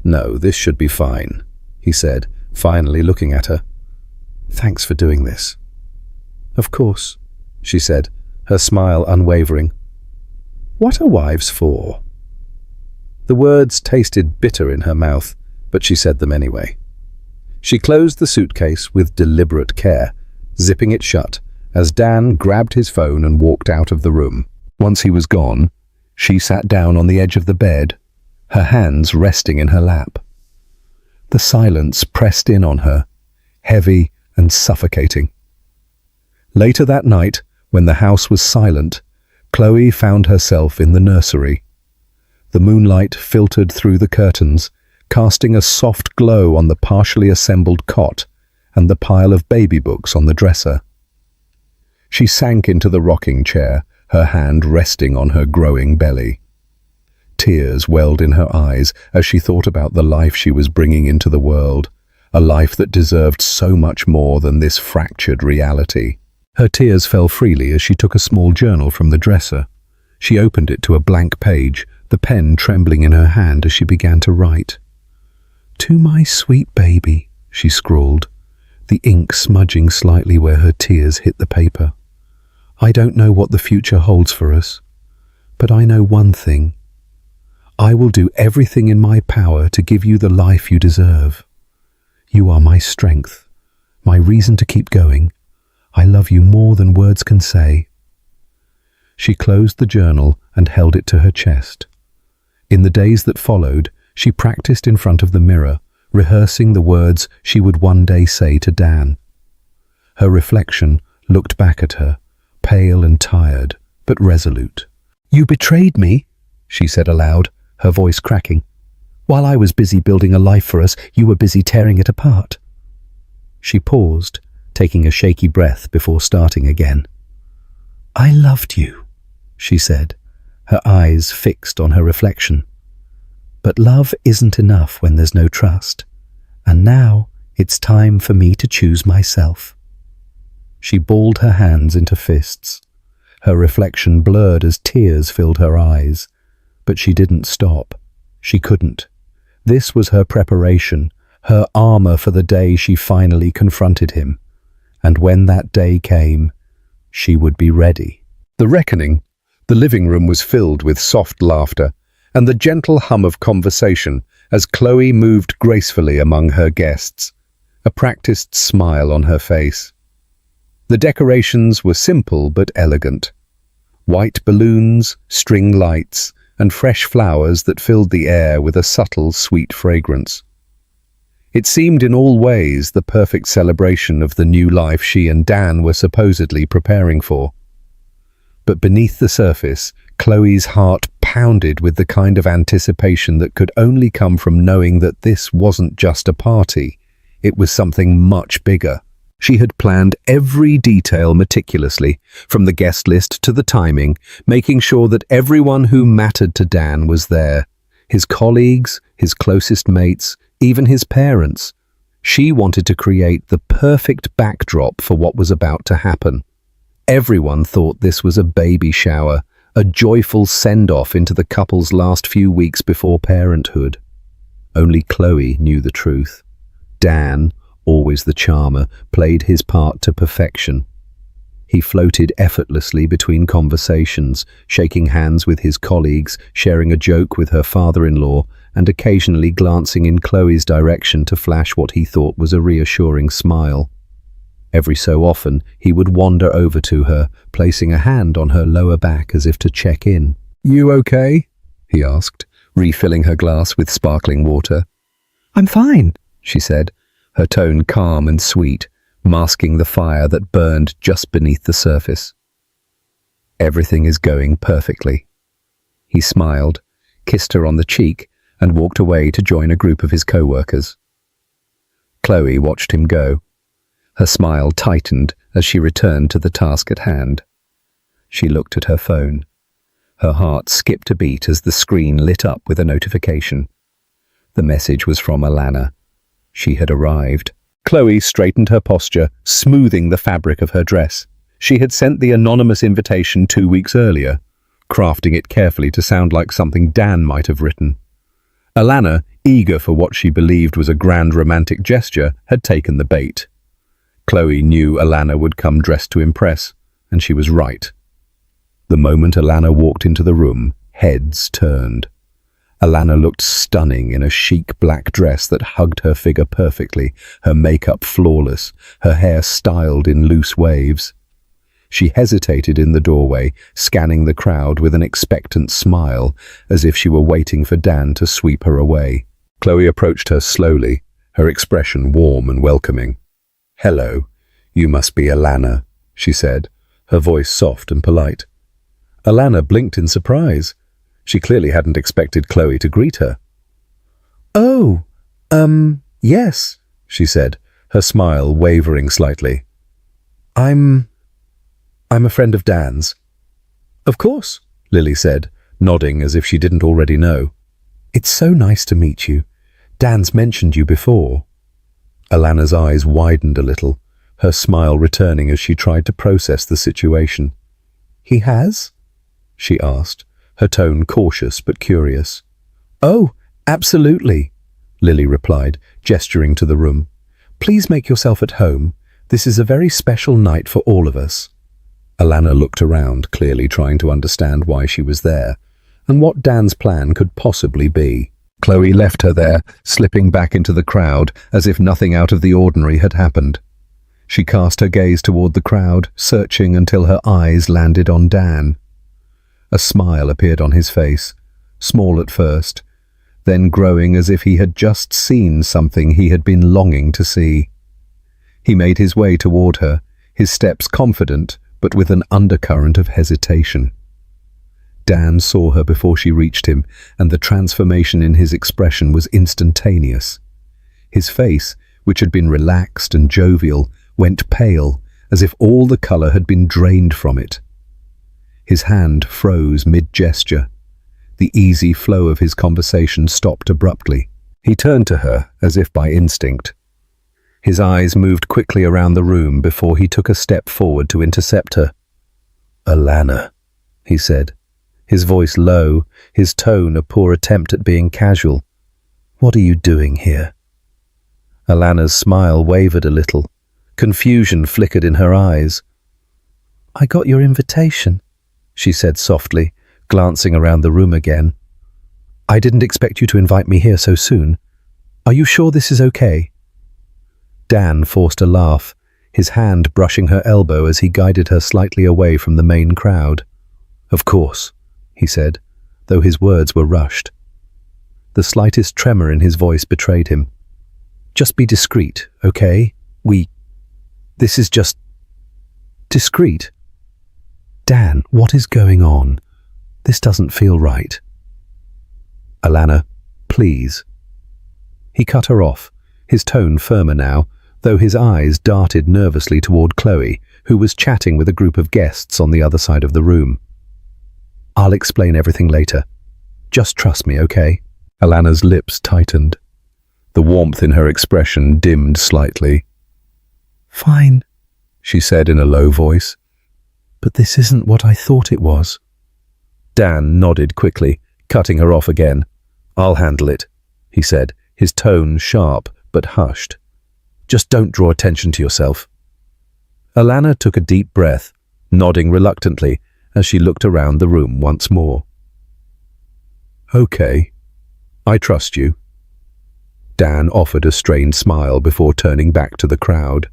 "No, this should be fine," he said, finally looking at her. "Thanks for doing this." "Of course," she said, her smile unwavering. "What are wives for?" The words tasted bitter in her mouth, but she said them anyway. She closed the suitcase with deliberate care, zipping it shut, as Dan grabbed his phone and walked out of the room. Once he was gone, she sat down on the edge of the bed, her hands resting in her lap. The silence pressed in on her, heavy and suffocating. Later that night, when the house was silent, Chloe found herself in the nursery. The moonlight filtered through the curtains, casting a soft glow on the partially assembled cot and the pile of baby books on the dresser. She sank into the rocking chair, her hand resting on her growing belly. Tears welled in her eyes as she thought about the life she was bringing into the world, a life that deserved so much more than this fractured reality. Her tears fell freely as she took a small journal from the dresser. She opened it to a blank page, the pen trembling in her hand as she began to write. To my sweet baby, she scrawled, the ink smudging slightly where her tears hit the paper. I don't know what the future holds for us, but I know one thing. I will do everything in my power to give you the life you deserve. You are my strength, my reason to keep going. I love you more than words can say. She closed the journal and held it to her chest. In the days that followed, she practiced in front of the mirror, rehearsing the words she would one day say to Dan. Her reflection looked back at her, pale and tired, but resolute. You betrayed me, she said aloud, her voice cracking. While I was busy building a life for us, you were busy tearing it apart. She paused, taking a shaky breath before starting again. I loved you, she said, her eyes fixed on her reflection. But love isn't enough when there's no trust, and now it's time for me to choose myself. She balled her hands into fists. Her reflection blurred as tears filled her eyes, but she didn't stop. She couldn't. This was her preparation, her armor for the day she finally confronted him. And when that day came, she would be ready. The reckoning. The living room was filled with soft laughter and the gentle hum of conversation as Chloe moved gracefully among her guests, a practiced smile on her face. The decorations were simple but elegant. White balloons, string lights, and fresh flowers that filled the air with a subtle, sweet fragrance. It seemed in all ways the perfect celebration of the new life she and Dan were supposedly preparing for. But beneath the surface, Chloe's heart pounded with the kind of anticipation that could only come from knowing that this wasn't just a party, it was something much bigger. She had planned every detail meticulously, from the guest list to the timing, making sure that everyone who mattered to Dan was there. His colleagues, his closest mates, even his parents. She wanted to create the perfect backdrop for what was about to happen. Everyone thought this was a baby shower, a joyful send-off into the couple's last few weeks before parenthood. Only Chloe knew the truth. Dan, always the charmer, played his part to perfection. He floated effortlessly between conversations, shaking hands with his colleagues, sharing a joke with her father-in-law, and occasionally glancing in Chloe's direction to flash what he thought was a reassuring smile. Every so often, he would wander over to her, placing a hand on her lower back as if to check in. "You okay?" he asked, refilling her glass with sparkling water. "I'm fine," she said, her tone calm and sweet, masking the fire that burned just beneath the surface. "Everything is going perfectly." He smiled, kissed her on the cheek, and walked away to join a group of his co-workers. Chloe watched him go. Her smile tightened as she returned to the task at hand. She looked at her phone. Her heart skipped a beat as the screen lit up with a notification. The message was from Alana. She had arrived. Chloe straightened her posture, smoothing the fabric of her dress. She had sent the anonymous invitation 2 weeks earlier, crafting it carefully to sound like something Dan might have written. Alana, eager for what she believed was a grand romantic gesture, had taken the bait. Chloe knew Alana would come dressed to impress, and she was right. The moment Alana walked into the room, heads turned. Alana looked stunning in a chic black dress that hugged her figure perfectly, her makeup flawless, her hair styled in loose waves. She hesitated in the doorway, scanning the crowd with an expectant smile, as if she were waiting for Dan to sweep her away. Chloe approached her slowly, her expression warm and welcoming. "Hello, you must be Alana," she said, her voice soft and polite. Alana blinked in surprise. She clearly hadn't expected Chloe to greet her. "Oh, yes," she said, her smile wavering slightly. I'm a friend of Dan's." "Of course," Lily said, nodding as if she didn't already know. "It's so nice to meet you. Dan's mentioned you before." Alana's eyes widened a little, her smile returning as she tried to process the situation. "He has?" she asked, her tone cautious but curious. "Oh, absolutely," Lily replied, gesturing to the room. "Please make yourself at home. This is a very special night for all of us." Alana looked around, clearly trying to understand why she was there, and what Dan's plan could possibly be. Chloe left her there, slipping back into the crowd as if nothing out of the ordinary had happened. She cast her gaze toward the crowd, searching until her eyes landed on Dan. A smile appeared on his face, small at first, then growing as if he had just seen something he had been longing to see. He made his way toward her, his steps confident, but with an undercurrent of hesitation. Dan saw her before she reached him, and the transformation in his expression was instantaneous. His face, which had been relaxed and jovial, went pale, as if all the color had been drained from it. His hand froze mid-gesture. The easy flow of his conversation stopped abruptly. He turned to her, as if by instinct. His eyes moved quickly around the room before he took a step forward to intercept her. "Alana," he said, his voice low, his tone a poor attempt at being casual. "What are you doing here?" Alana's smile wavered a little. Confusion flickered in her eyes. "I got your invitation," she said softly, glancing around the room again. "I didn't expect you to invite me here so soon. Are you sure this is okay?" Dan forced a laugh, his hand brushing her elbow as he guided her slightly away from the main crowd. "Of course," he said, though his words were rushed. The slightest tremor in his voice betrayed him. "Just be discreet, okay? This is just... discreet." "Dan, what is going on? This doesn't feel right." "Alana, please." He cut her off, his tone firmer now, though his eyes darted nervously toward Chloe, who was chatting with a group of guests on the other side of the room. "I'll explain everything later. Just trust me, okay?" Alana's lips tightened. The warmth in her expression dimmed slightly. "Fine," she said in a low voice. "But this isn't what I thought it was." Dan nodded quickly, cutting her off again. "I'll handle it," he said, his tone sharp but hushed. "Just don't draw attention to yourself." Alana took a deep breath, nodding reluctantly as she looked around the room once more. "Okay, I trust you." Dan offered a strained smile before turning back to the crowd.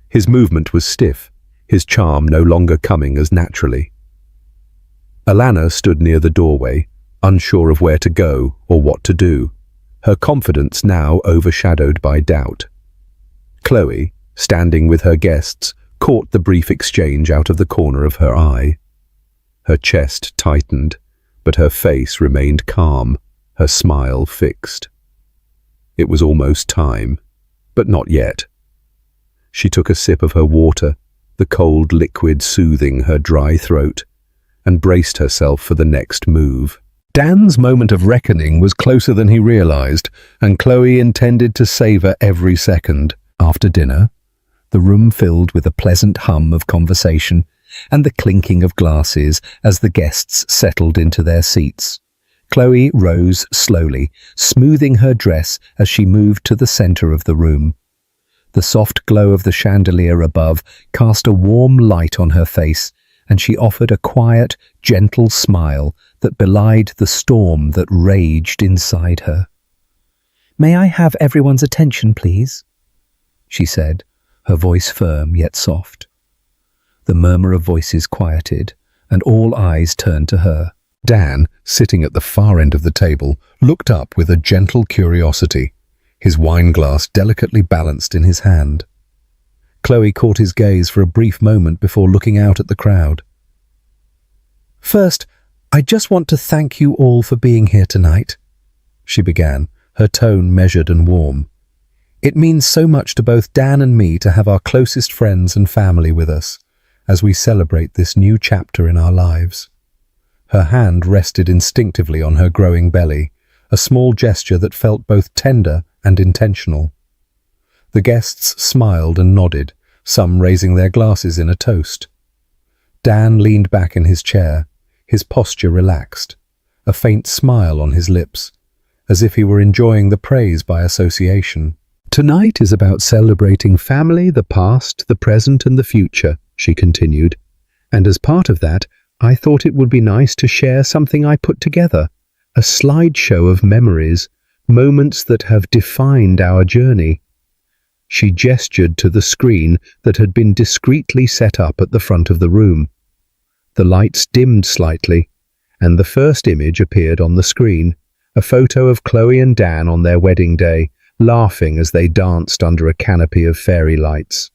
His movement was stiff, his charm no longer coming as naturally. Alana stood near the doorway, unsure of where to go or what to do, her confidence now overshadowed by doubt. Chloe, standing with her guests, caught the brief exchange out of the corner of her eye. Her chest tightened, but her face remained calm, her smile fixed. It was almost time, but not yet. She took a sip of her water, the cold liquid soothing her dry throat, and braced herself for the next move. Dan's moment of reckoning was closer than he realized, and Chloe intended to savor every second. After dinner, the room filled with a pleasant hum of conversation and the clinking of glasses as the guests settled into their seats. Chloe rose slowly, smoothing her dress as she moved to the center of the room. The soft glow of the chandelier above cast a warm light on her face, and she offered a quiet, gentle smile that belied the storm that raged inside her. "May I have everyone's attention, please?" she said, her voice firm yet soft. The murmur of voices quieted, and all eyes turned to her. Dan, sitting at the far end of the table, looked up with a gentle curiosity, his wineglass delicately balanced in his hand. Chloe caught his gaze for a brief moment before looking out at the crowd. "First, I just want to thank you all for being here tonight," she began, her tone measured and warm. "It means so much to both Dan and me to have our closest friends and family with us as we celebrate this new chapter in our lives." Her hand rested instinctively on her growing belly, a small gesture that felt both tender and intentional. The guests smiled and nodded, some raising their glasses in a toast. Dan leaned back in his chair, his posture relaxed, a faint smile on his lips, as if he were enjoying the praise by association. "Tonight is about celebrating family, the past, the present, and the future," she continued. "And as part of that, I thought it would be nice to share something I put together, a slideshow of memories, moments that have defined our journey." She gestured to the screen that had been discreetly set up at the front of the room. The lights dimmed slightly, and the first image appeared on the screen, a photo of Chloe and Dan on their wedding day, laughing as they danced under a canopy of fairy lights.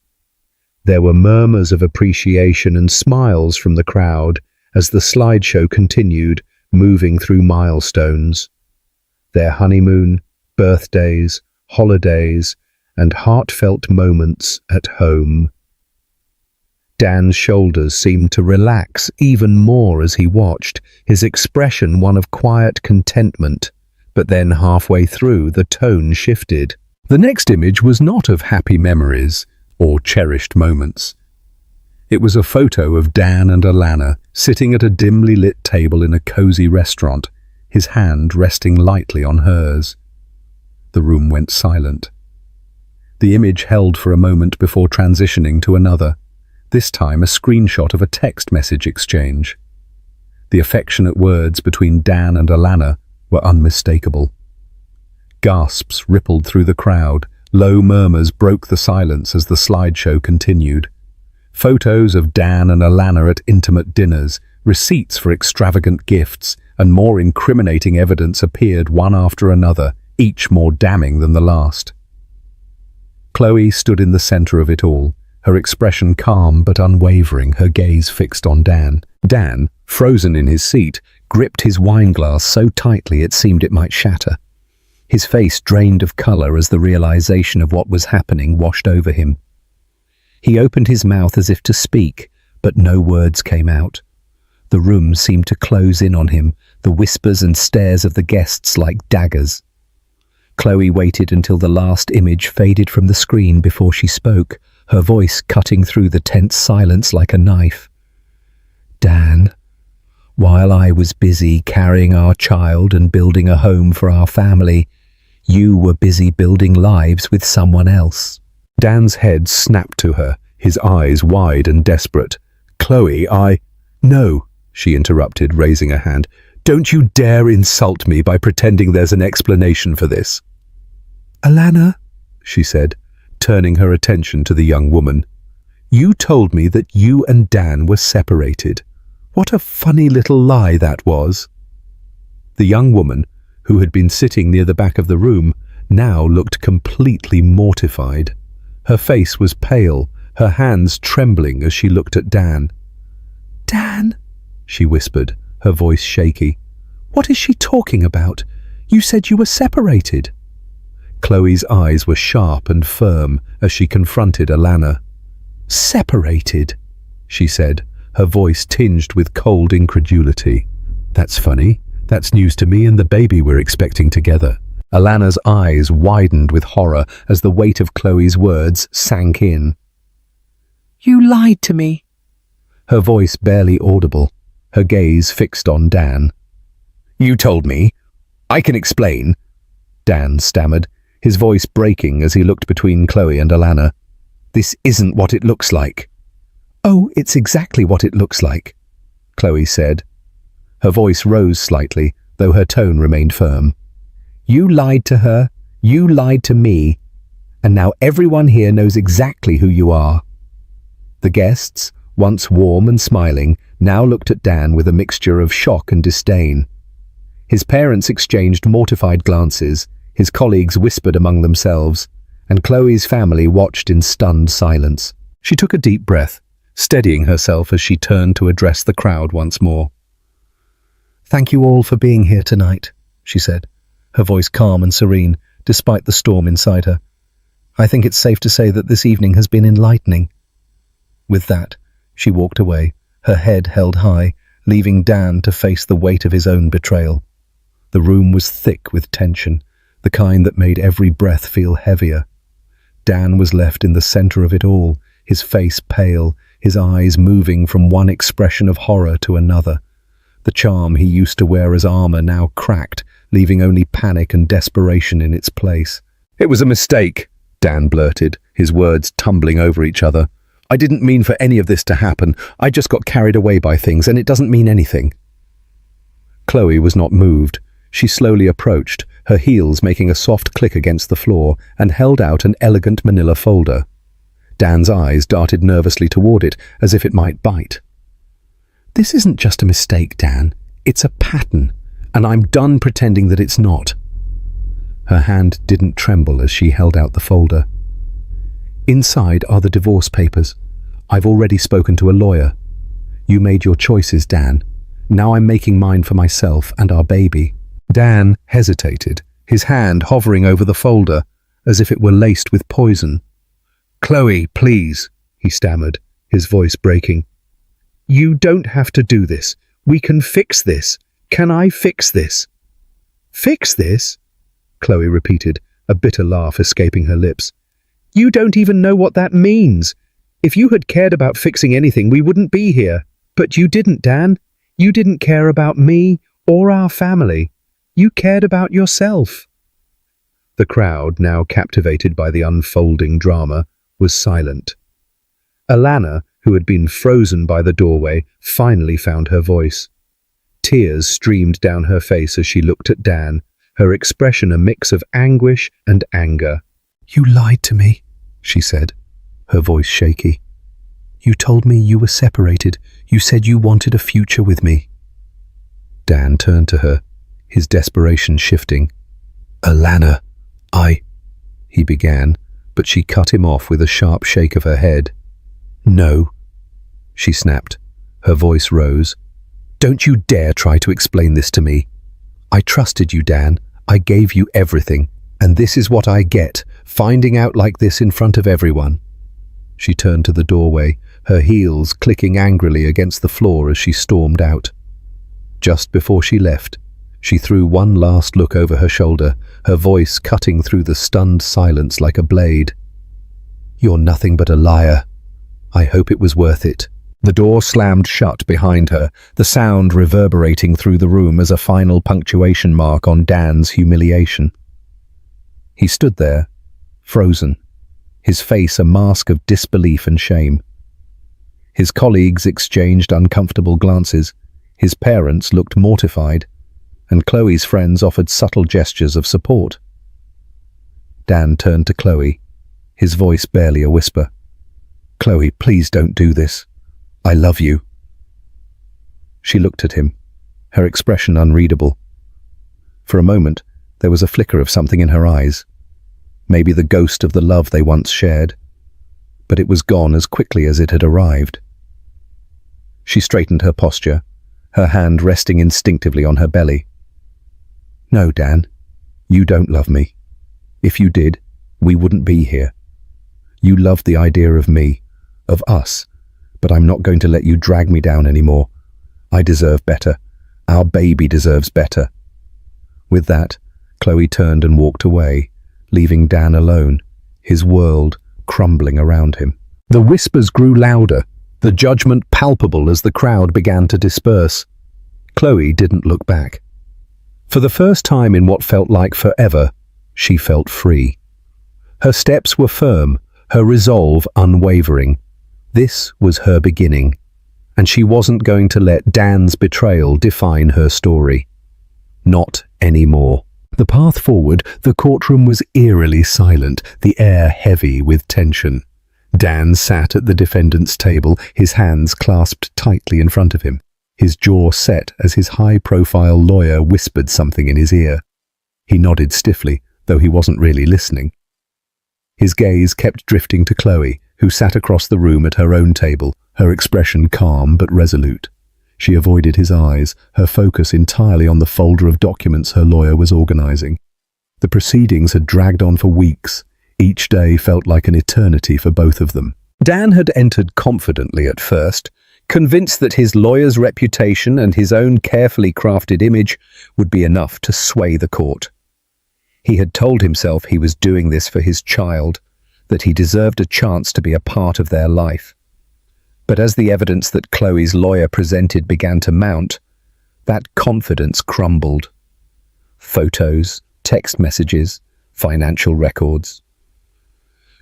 There were murmurs of appreciation and smiles from the crowd as the slideshow continued, moving through milestones. Their honeymoon, birthdays, holidays, and heartfelt moments at home. Dan's shoulders seemed to relax even more as he watched, his expression one of quiet contentment. But then halfway through, the tone shifted. The next image was not of happy memories or cherished moments. It was a photo of Dan and Alana sitting at a dimly lit table in a cozy restaurant, his hand resting lightly on hers. The room went silent. The image held for a moment before transitioning to another, this time a screenshot of a text message exchange. The affectionate words between Dan and Alana were unmistakable. Gasps rippled through the crowd, low murmurs broke the silence as the slideshow continued. Photos of Dan and Alana at intimate dinners, receipts for extravagant gifts, and more incriminating evidence appeared one after another, each more damning than the last. Chloe stood in the center of it all, her expression calm but unwavering, her gaze fixed on Dan. Dan, frozen in his seat, gripped his wine glass so tightly it seemed it might shatter. His face drained of color as the realization of what was happening washed over him. He opened his mouth as if to speak, but no words came out. The room seemed to close in on him, the whispers and stares of the guests like daggers. Chloe waited until the last image faded from the screen before she spoke, her voice cutting through the tense silence like a knife. "Dan, while I was busy carrying our child and building a home for our family, you were busy building lives with someone else." Dan's head snapped to her, his eyes wide and desperate. "Chloe, No," she interrupted, raising a hand. "Don't you dare insult me by pretending there's an explanation for this." "Alana," she said, turning her attention to the young woman, "you told me that you and Dan were separated. What a funny little lie that was." The young woman, who had been sitting near the back of the room, now looked completely mortified. Her face was pale, her hands trembling as she looked at Dan. "Dan," she whispered, her voice shaky. "What is she talking about? You said you were separated." Chloe's eyes were sharp and firm as she confronted Alana. "Separated," she said, her voice tinged with cold incredulity. "That's funny. That's news to me and the baby we're expecting together." Alana's eyes widened with horror as the weight of Chloe's words sank in. "You lied to me." Her voice barely audible, her gaze fixed on Dan. "You told me. I can explain," Dan stammered, his voice breaking as he looked between Chloe and Alana. "This isn't what it looks like." "Oh, it's exactly what it looks like," Chloe said. Her voice rose slightly, though her tone remained firm. "You lied to her, you lied to me, and now everyone here knows exactly who you are." The guests, once warm and smiling, now looked at Dan with a mixture of shock and disdain. His parents exchanged mortified glances, his colleagues whispered among themselves, and Chloe's family watched in stunned silence. She took a deep breath, steadying herself as she turned to address the crowd once more. "Thank you all for being here tonight," she said, her voice calm and serene, despite the storm inside her. "I think it's safe to say that this evening has been enlightening." With that, she walked away, her head held high, leaving Dan to face the weight of his own betrayal. The room was thick with tension, the kind that made every breath feel heavier. Dan was left in the center of it all, his face pale, his eyes moving from one expression of horror to another. The charm he used to wear as armor now cracked, leaving only panic and desperation in its place. "It was a mistake," Dan blurted, his words tumbling over each other. "I didn't mean for any of this to happen. I just got carried away by things, and it doesn't mean anything." Chloe was not moved. She slowly approached, her heels making a soft click against the floor, and held out an elegant manila folder. Dan's eyes darted nervously toward it, as if it might bite. "This isn't just a mistake, Dan. It's a pattern, and I'm done pretending that it's not." Her hand didn't tremble as she held out the folder. "Inside are the divorce papers. I've already spoken to a lawyer. You made your choices, Dan. Now I'm making mine for myself and our baby." Dan hesitated, his hand hovering over the folder, as if it were laced with poison. "Chloe, please," he stammered, his voice breaking. "You don't have to do this. We can fix this. Can I fix this?" "Fix this?" Chloe repeated, a bitter laugh escaping her lips. "You don't even know what that means. If you had cared about fixing anything, we wouldn't be here. But you didn't, Dan. You didn't care about me or our family. You cared about yourself." The crowd, now captivated by the unfolding drama, was silent. Alana, who had been frozen by the doorway, finally found her voice. Tears streamed down her face as she looked at Dan, her expression a mix of anguish and anger. "You lied to me," she said, her voice shaky. "You told me you were separated. You said you wanted a future with me." Dan turned to her, his desperation shifting. "Alana, he began, but she cut him off with a sharp shake of her head. "No," she snapped. Her voice rose. "Don't you dare try to explain this to me. I trusted you, Dan. I gave you everything. And this is what I get, finding out like this in front of everyone." She turned to the doorway, her heels clicking angrily against the floor as she stormed out. Just before she left, she threw one last look over her shoulder, her voice cutting through the stunned silence like a blade. "You're nothing but a liar. I hope it was worth it." The door slammed shut behind her, the sound reverberating through the room as a final punctuation mark on Dan's humiliation. He stood there, frozen, his face a mask of disbelief and shame. His colleagues exchanged uncomfortable glances, his parents looked mortified, and Chloe's friends offered subtle gestures of support. Dan turned to Chloe, his voice barely a whisper. "Chloe, please don't do this. I love you." She looked at him, her expression unreadable. For a moment, there was a flicker of something in her eyes, maybe the ghost of the love they once shared, but it was gone as quickly as it had arrived. She straightened her posture, her hand resting instinctively on her belly. "No, Dan, you don't love me. If you did, we wouldn't be here. You loved the idea of me, of us, but I'm not going to let you drag me down anymore. I deserve better. Our baby deserves better." With that, Chloe turned and walked away, leaving Dan alone, his world crumbling around him. The whispers grew louder, the judgment palpable as the crowd began to disperse. Chloe didn't look back. For the first time in what felt like forever, she felt free. Her steps were firm, her resolve unwavering. This was her beginning, and she wasn't going to let Dan's betrayal define her story. Not anymore. The path forward, the courtroom was eerily silent, the air heavy with tension. Dan sat at the defendant's table, his hands clasped tightly in front of him, his jaw set as his high-profile lawyer whispered something in his ear. He nodded stiffly, though he wasn't really listening. His gaze kept drifting to Chloe, who sat across the room at her own table, her expression calm but resolute. She avoided his eyes, her focus entirely on the folder of documents her lawyer was organizing. The proceedings had dragged on for weeks. Each day felt like an eternity for both of them. Dan had entered confidently at first, convinced that his lawyer's reputation and his own carefully crafted image would be enough to sway the court. He had told himself he was doing this for his child, that he deserved a chance to be a part of their life. But as the evidence that Chloe's lawyer presented began to mount, that confidence crumbled. photos, text messages, financial records.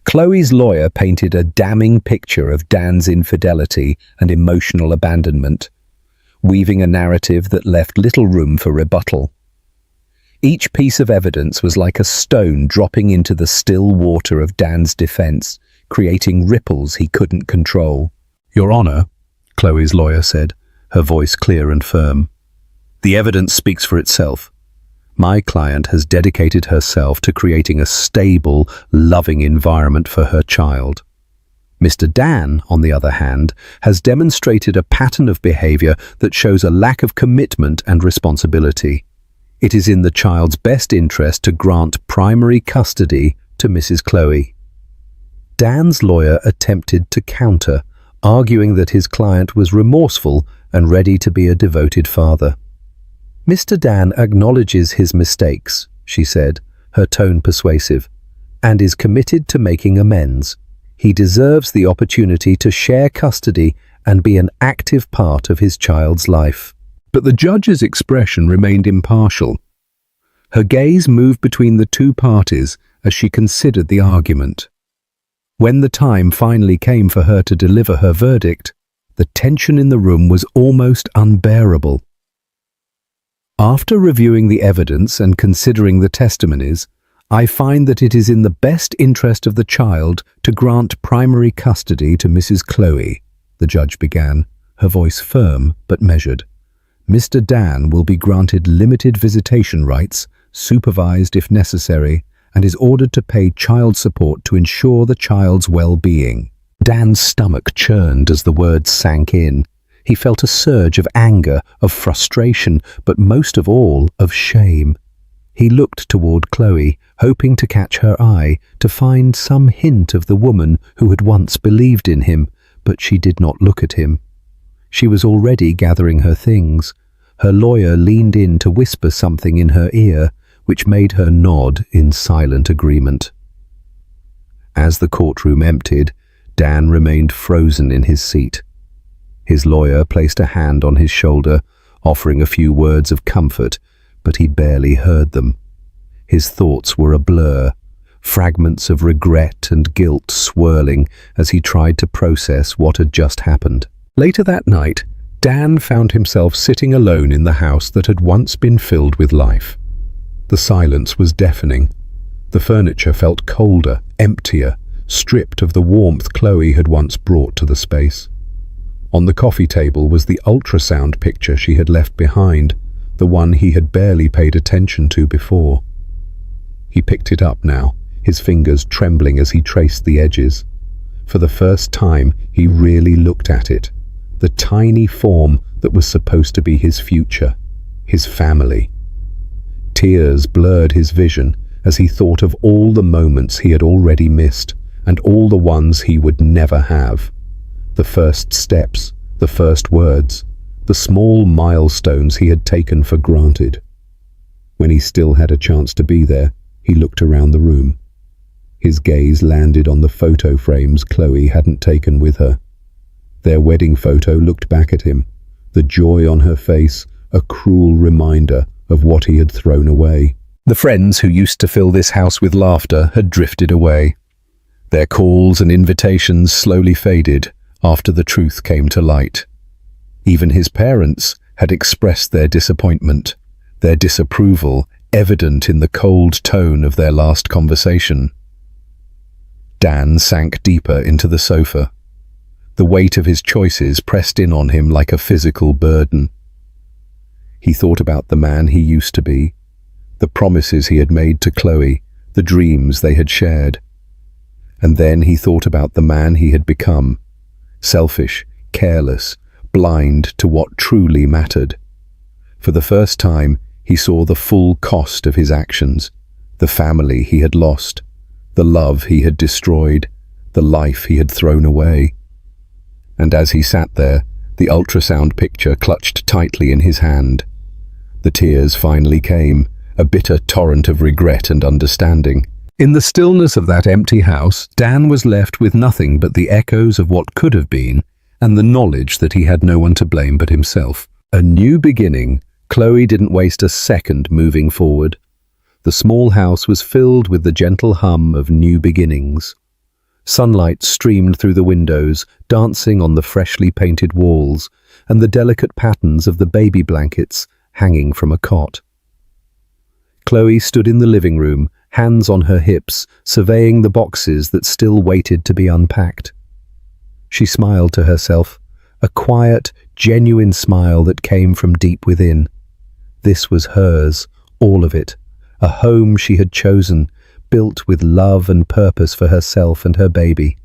Chloe's lawyer painted a damning picture of Dan's infidelity and emotional abandonment, weaving a narrative that left little room for rebuttal. Each piece of evidence was like a stone dropping into the still water of Dan's defense, creating ripples he couldn't control. "Your Honor," Chloe's lawyer said, her voice clear and firm, "the evidence speaks for itself. My client has dedicated herself to creating a stable, loving environment for her child. Mr. Dan, on the other hand, has demonstrated a pattern of behavior that shows a lack of commitment and responsibility. It is in the child's best interest to grant primary custody to Mrs. Chloe." Dan's lawyer attempted to counter, arguing that his client was remorseful and ready to be a devoted father. "Mr. Dan acknowledges his mistakes," she said, her tone persuasive, "and is committed to making amends. He deserves the opportunity to share custody and be an active part of his child's life." But the judge's expression remained impartial. Her gaze moved between the two parties as she considered the argument. When the time finally came for her to deliver her verdict, the tension in the room was almost unbearable. "After reviewing the evidence and considering the testimonies, I find that it is in the best interest of the child to grant primary custody to Mrs. Chloe," the judge began, her voice firm but measured. "Mr. Dan will be granted limited visitation rights, supervised if necessary, and is ordered to pay child support to ensure the child's well-being." Dan's stomach churned as the words sank in. He felt a surge of anger, of frustration, but most of all, of shame. He looked toward Chloe, hoping to catch her eye, to find some hint of the woman who had once believed in him, but she did not look at him. She was already gathering her things. Her lawyer leaned in to whisper something in her ear, which made her nod in silent agreement. As the courtroom emptied, Dan remained frozen in his seat. His lawyer placed a hand on his shoulder, offering a few words of comfort, but he barely heard them. His thoughts were a blur, fragments of regret and guilt swirling as he tried to process what had just happened. Later that night, Dan found himself sitting alone in the house that had once been filled with life. The silence was deafening. The furniture felt colder, emptier, stripped of the warmth Chloe had once brought to the space. On the coffee table was the ultrasound picture she had left behind, the one he had barely paid attention to before. He picked it up now, his fingers trembling as he traced the edges. For the first time, he really looked at it, the tiny form that was supposed to be his future, his family. Tears blurred his vision as he thought of all the moments he had already missed and all the ones he would never have. The first steps, the first words, the small milestones he had taken for granted. When he still had a chance to be there, he looked around the room. His gaze landed on the photo frames Chloe hadn't taken with her. Their wedding photo looked back at him, the joy on her face a cruel reminder of what he had thrown away. The friends who used to fill this house with laughter had drifted away. Their calls and invitations slowly faded after the truth came to light. Even his parents had expressed their disappointment, their disapproval evident in the cold tone of their last conversation. Dan sank deeper into the sofa. The weight of his choices pressed in on him like a physical burden. He thought about the man he used to be, the promises he had made to Chloe, the dreams they had shared. And then he thought about the man he had become, selfish, careless, blind to what truly mattered. For the first time, he saw the full cost of his actions, the family he had lost, the love he had destroyed, the life he had thrown away. And as he sat there, the ultrasound picture clutched tightly in his hand. The tears finally came, a bitter torrent of regret and understanding. In the stillness of that empty house, Dan was left with nothing but the echoes of what could have been, and the knowledge that he had no one to blame but himself. A new beginning Chloe didn't waste a second moving forward. The small house was filled with the gentle hum of new beginnings. Sunlight streamed through the windows, dancing on the freshly painted walls and the delicate patterns of the baby blankets hanging from a cot. Chloe stood in the living room, hands on her hips, surveying the boxes that still waited to be unpacked. She smiled to herself, a quiet, genuine smile that came from deep within. This was hers, all of it, a home she had chosen, built with love and purpose for herself and her baby.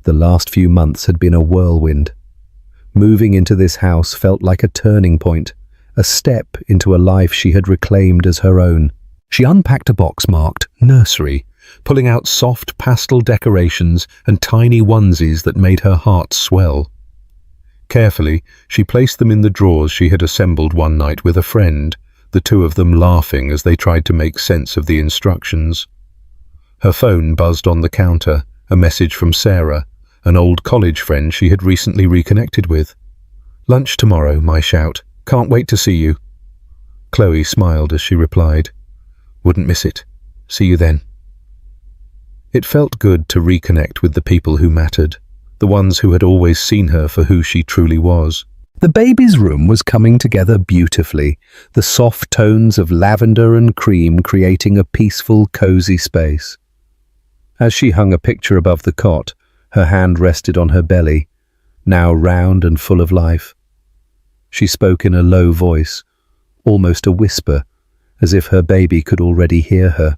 The last few months had been a whirlwind. Moving into this house felt like a turning point, a step into a life she had reclaimed as her own. She unpacked a box marked nursery, pulling out soft pastel decorations and tiny onesies that made her heart swell. Carefully, she placed them in the drawers she had assembled one night with a friend, the two of them laughing as they tried to make sense of the instructions. Her phone buzzed on the counter, a message from Sarah, an old college friend she had recently reconnected with. "Lunch tomorrow," my shout. "Can't wait to see you." Chloe smiled as she replied, "Wouldn't miss it. See you then." It felt good to reconnect with the people who mattered, the ones who had always seen her for who she truly was. The baby's room was coming together beautifully, the soft tones of lavender and cream creating a peaceful, cozy space. As she hung a picture above the cot, her hand rested on her belly, now round and full of life. She spoke in a low voice, almost a whisper, as if her baby could already hear her.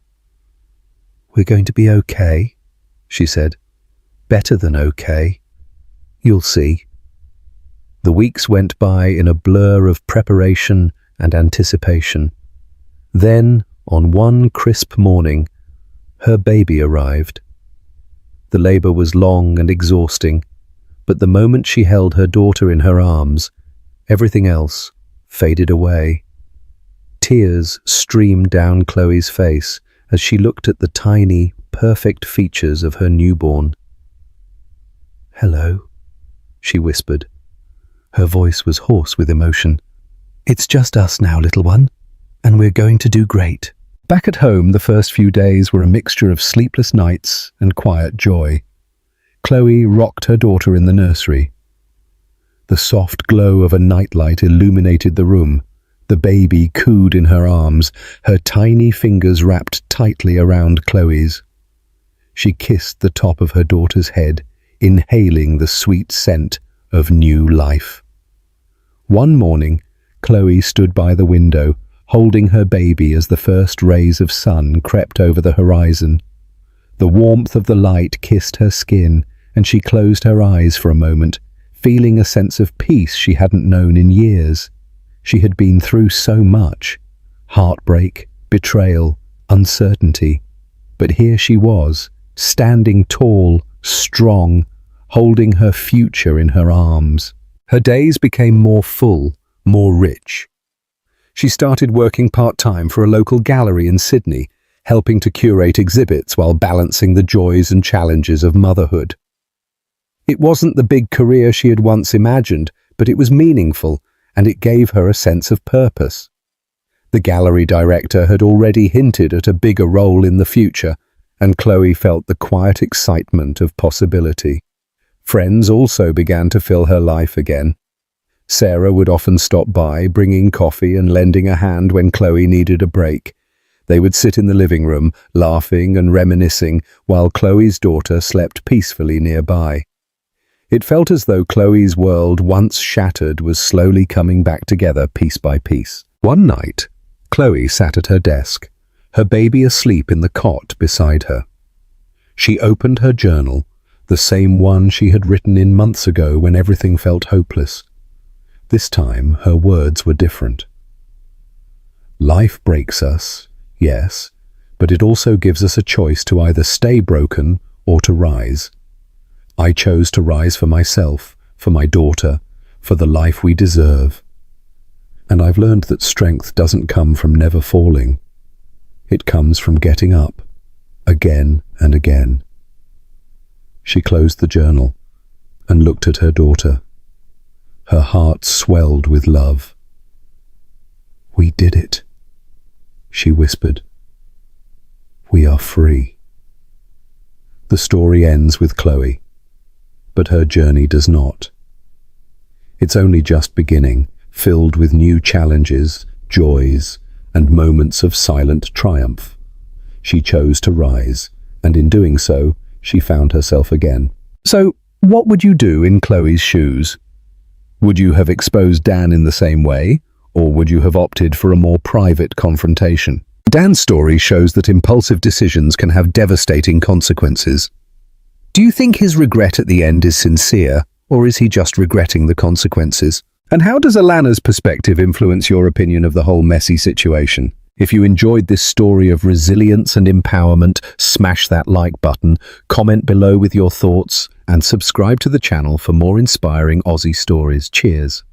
"We're going to be okay," she said. "Better than okay. You'll see." The weeks went by in a blur of preparation and anticipation. Then, on one crisp morning, her baby arrived. The labor was long and exhausting, but the moment she held her daughter in her arms, everything else faded away. Tears streamed down Chloe's face as she looked at the tiny, perfect features of her newborn. "Hello," she whispered. Her voice was hoarse with emotion. "It's just us now, little one, and we're going to do great." Back at home, the first few days were a mixture of sleepless nights and quiet joy. Chloe rocked her daughter in the nursery. The soft glow of a nightlight illuminated the room. The baby cooed in her arms, her tiny fingers wrapped tightly around Chloe's. She kissed the top of her daughter's head, inhaling the sweet scent of new life. One morning, Chloe stood by the window, holding her baby as the first rays of sun crept over the horizon. The warmth of the light kissed her skin, and she closed her eyes for a moment, feeling a sense of peace she hadn't known in years. She had been through so much: heartbreak, betrayal, uncertainty. But here she was, standing tall, strong, holding her future in her arms. Her days became more full, more rich. She started working part-time for a local gallery in Sydney, helping to curate exhibits while balancing the joys and challenges of motherhood. It wasn't the big career she had once imagined, but it was meaningful, and it gave her a sense of purpose. The gallery director had already hinted at a bigger role in the future, and Chloe felt the quiet excitement of possibility. Friends also began to fill her life again. Sarah would often stop by, bringing coffee and lending a hand when Chloe needed a break. They would sit in the living room, laughing and reminiscing, while Chloe's daughter slept peacefully nearby. It felt as though Chloe's world, once shattered, was slowly coming back together piece by piece. One night, Chloe sat at her desk, her baby asleep in the cot beside her. She opened her journal, the same one she had written in months ago when everything felt hopeless. This time, her words were different. "Life breaks us, yes, but it also gives us a choice to either stay broken or to rise. I chose to rise for myself, for my daughter, for the life we deserve. And I've learned that strength doesn't come from never falling. It comes from getting up, again and again." She closed the journal and looked at her daughter. Her heart swelled with love. "We did it," she whispered. "We are free." The story ends with Chloe, but her journey does not. It's only just beginning, filled with new challenges, joys, and moments of silent triumph. She chose to rise, and in doing so, she found herself again. So, what would you do in Chloe's shoes? Would you have exposed Dan in the same way, or would you have opted for a more private confrontation? Dan's story shows that impulsive decisions can have devastating consequences. Do you think his regret at the end is sincere, or is he just regretting the consequences? And how does Alana's perspective influence your opinion of the whole messy situation? If you enjoyed this story of resilience and empowerment, smash that like button, comment below with your thoughts, and subscribe to the channel for more inspiring Aussie stories. Cheers.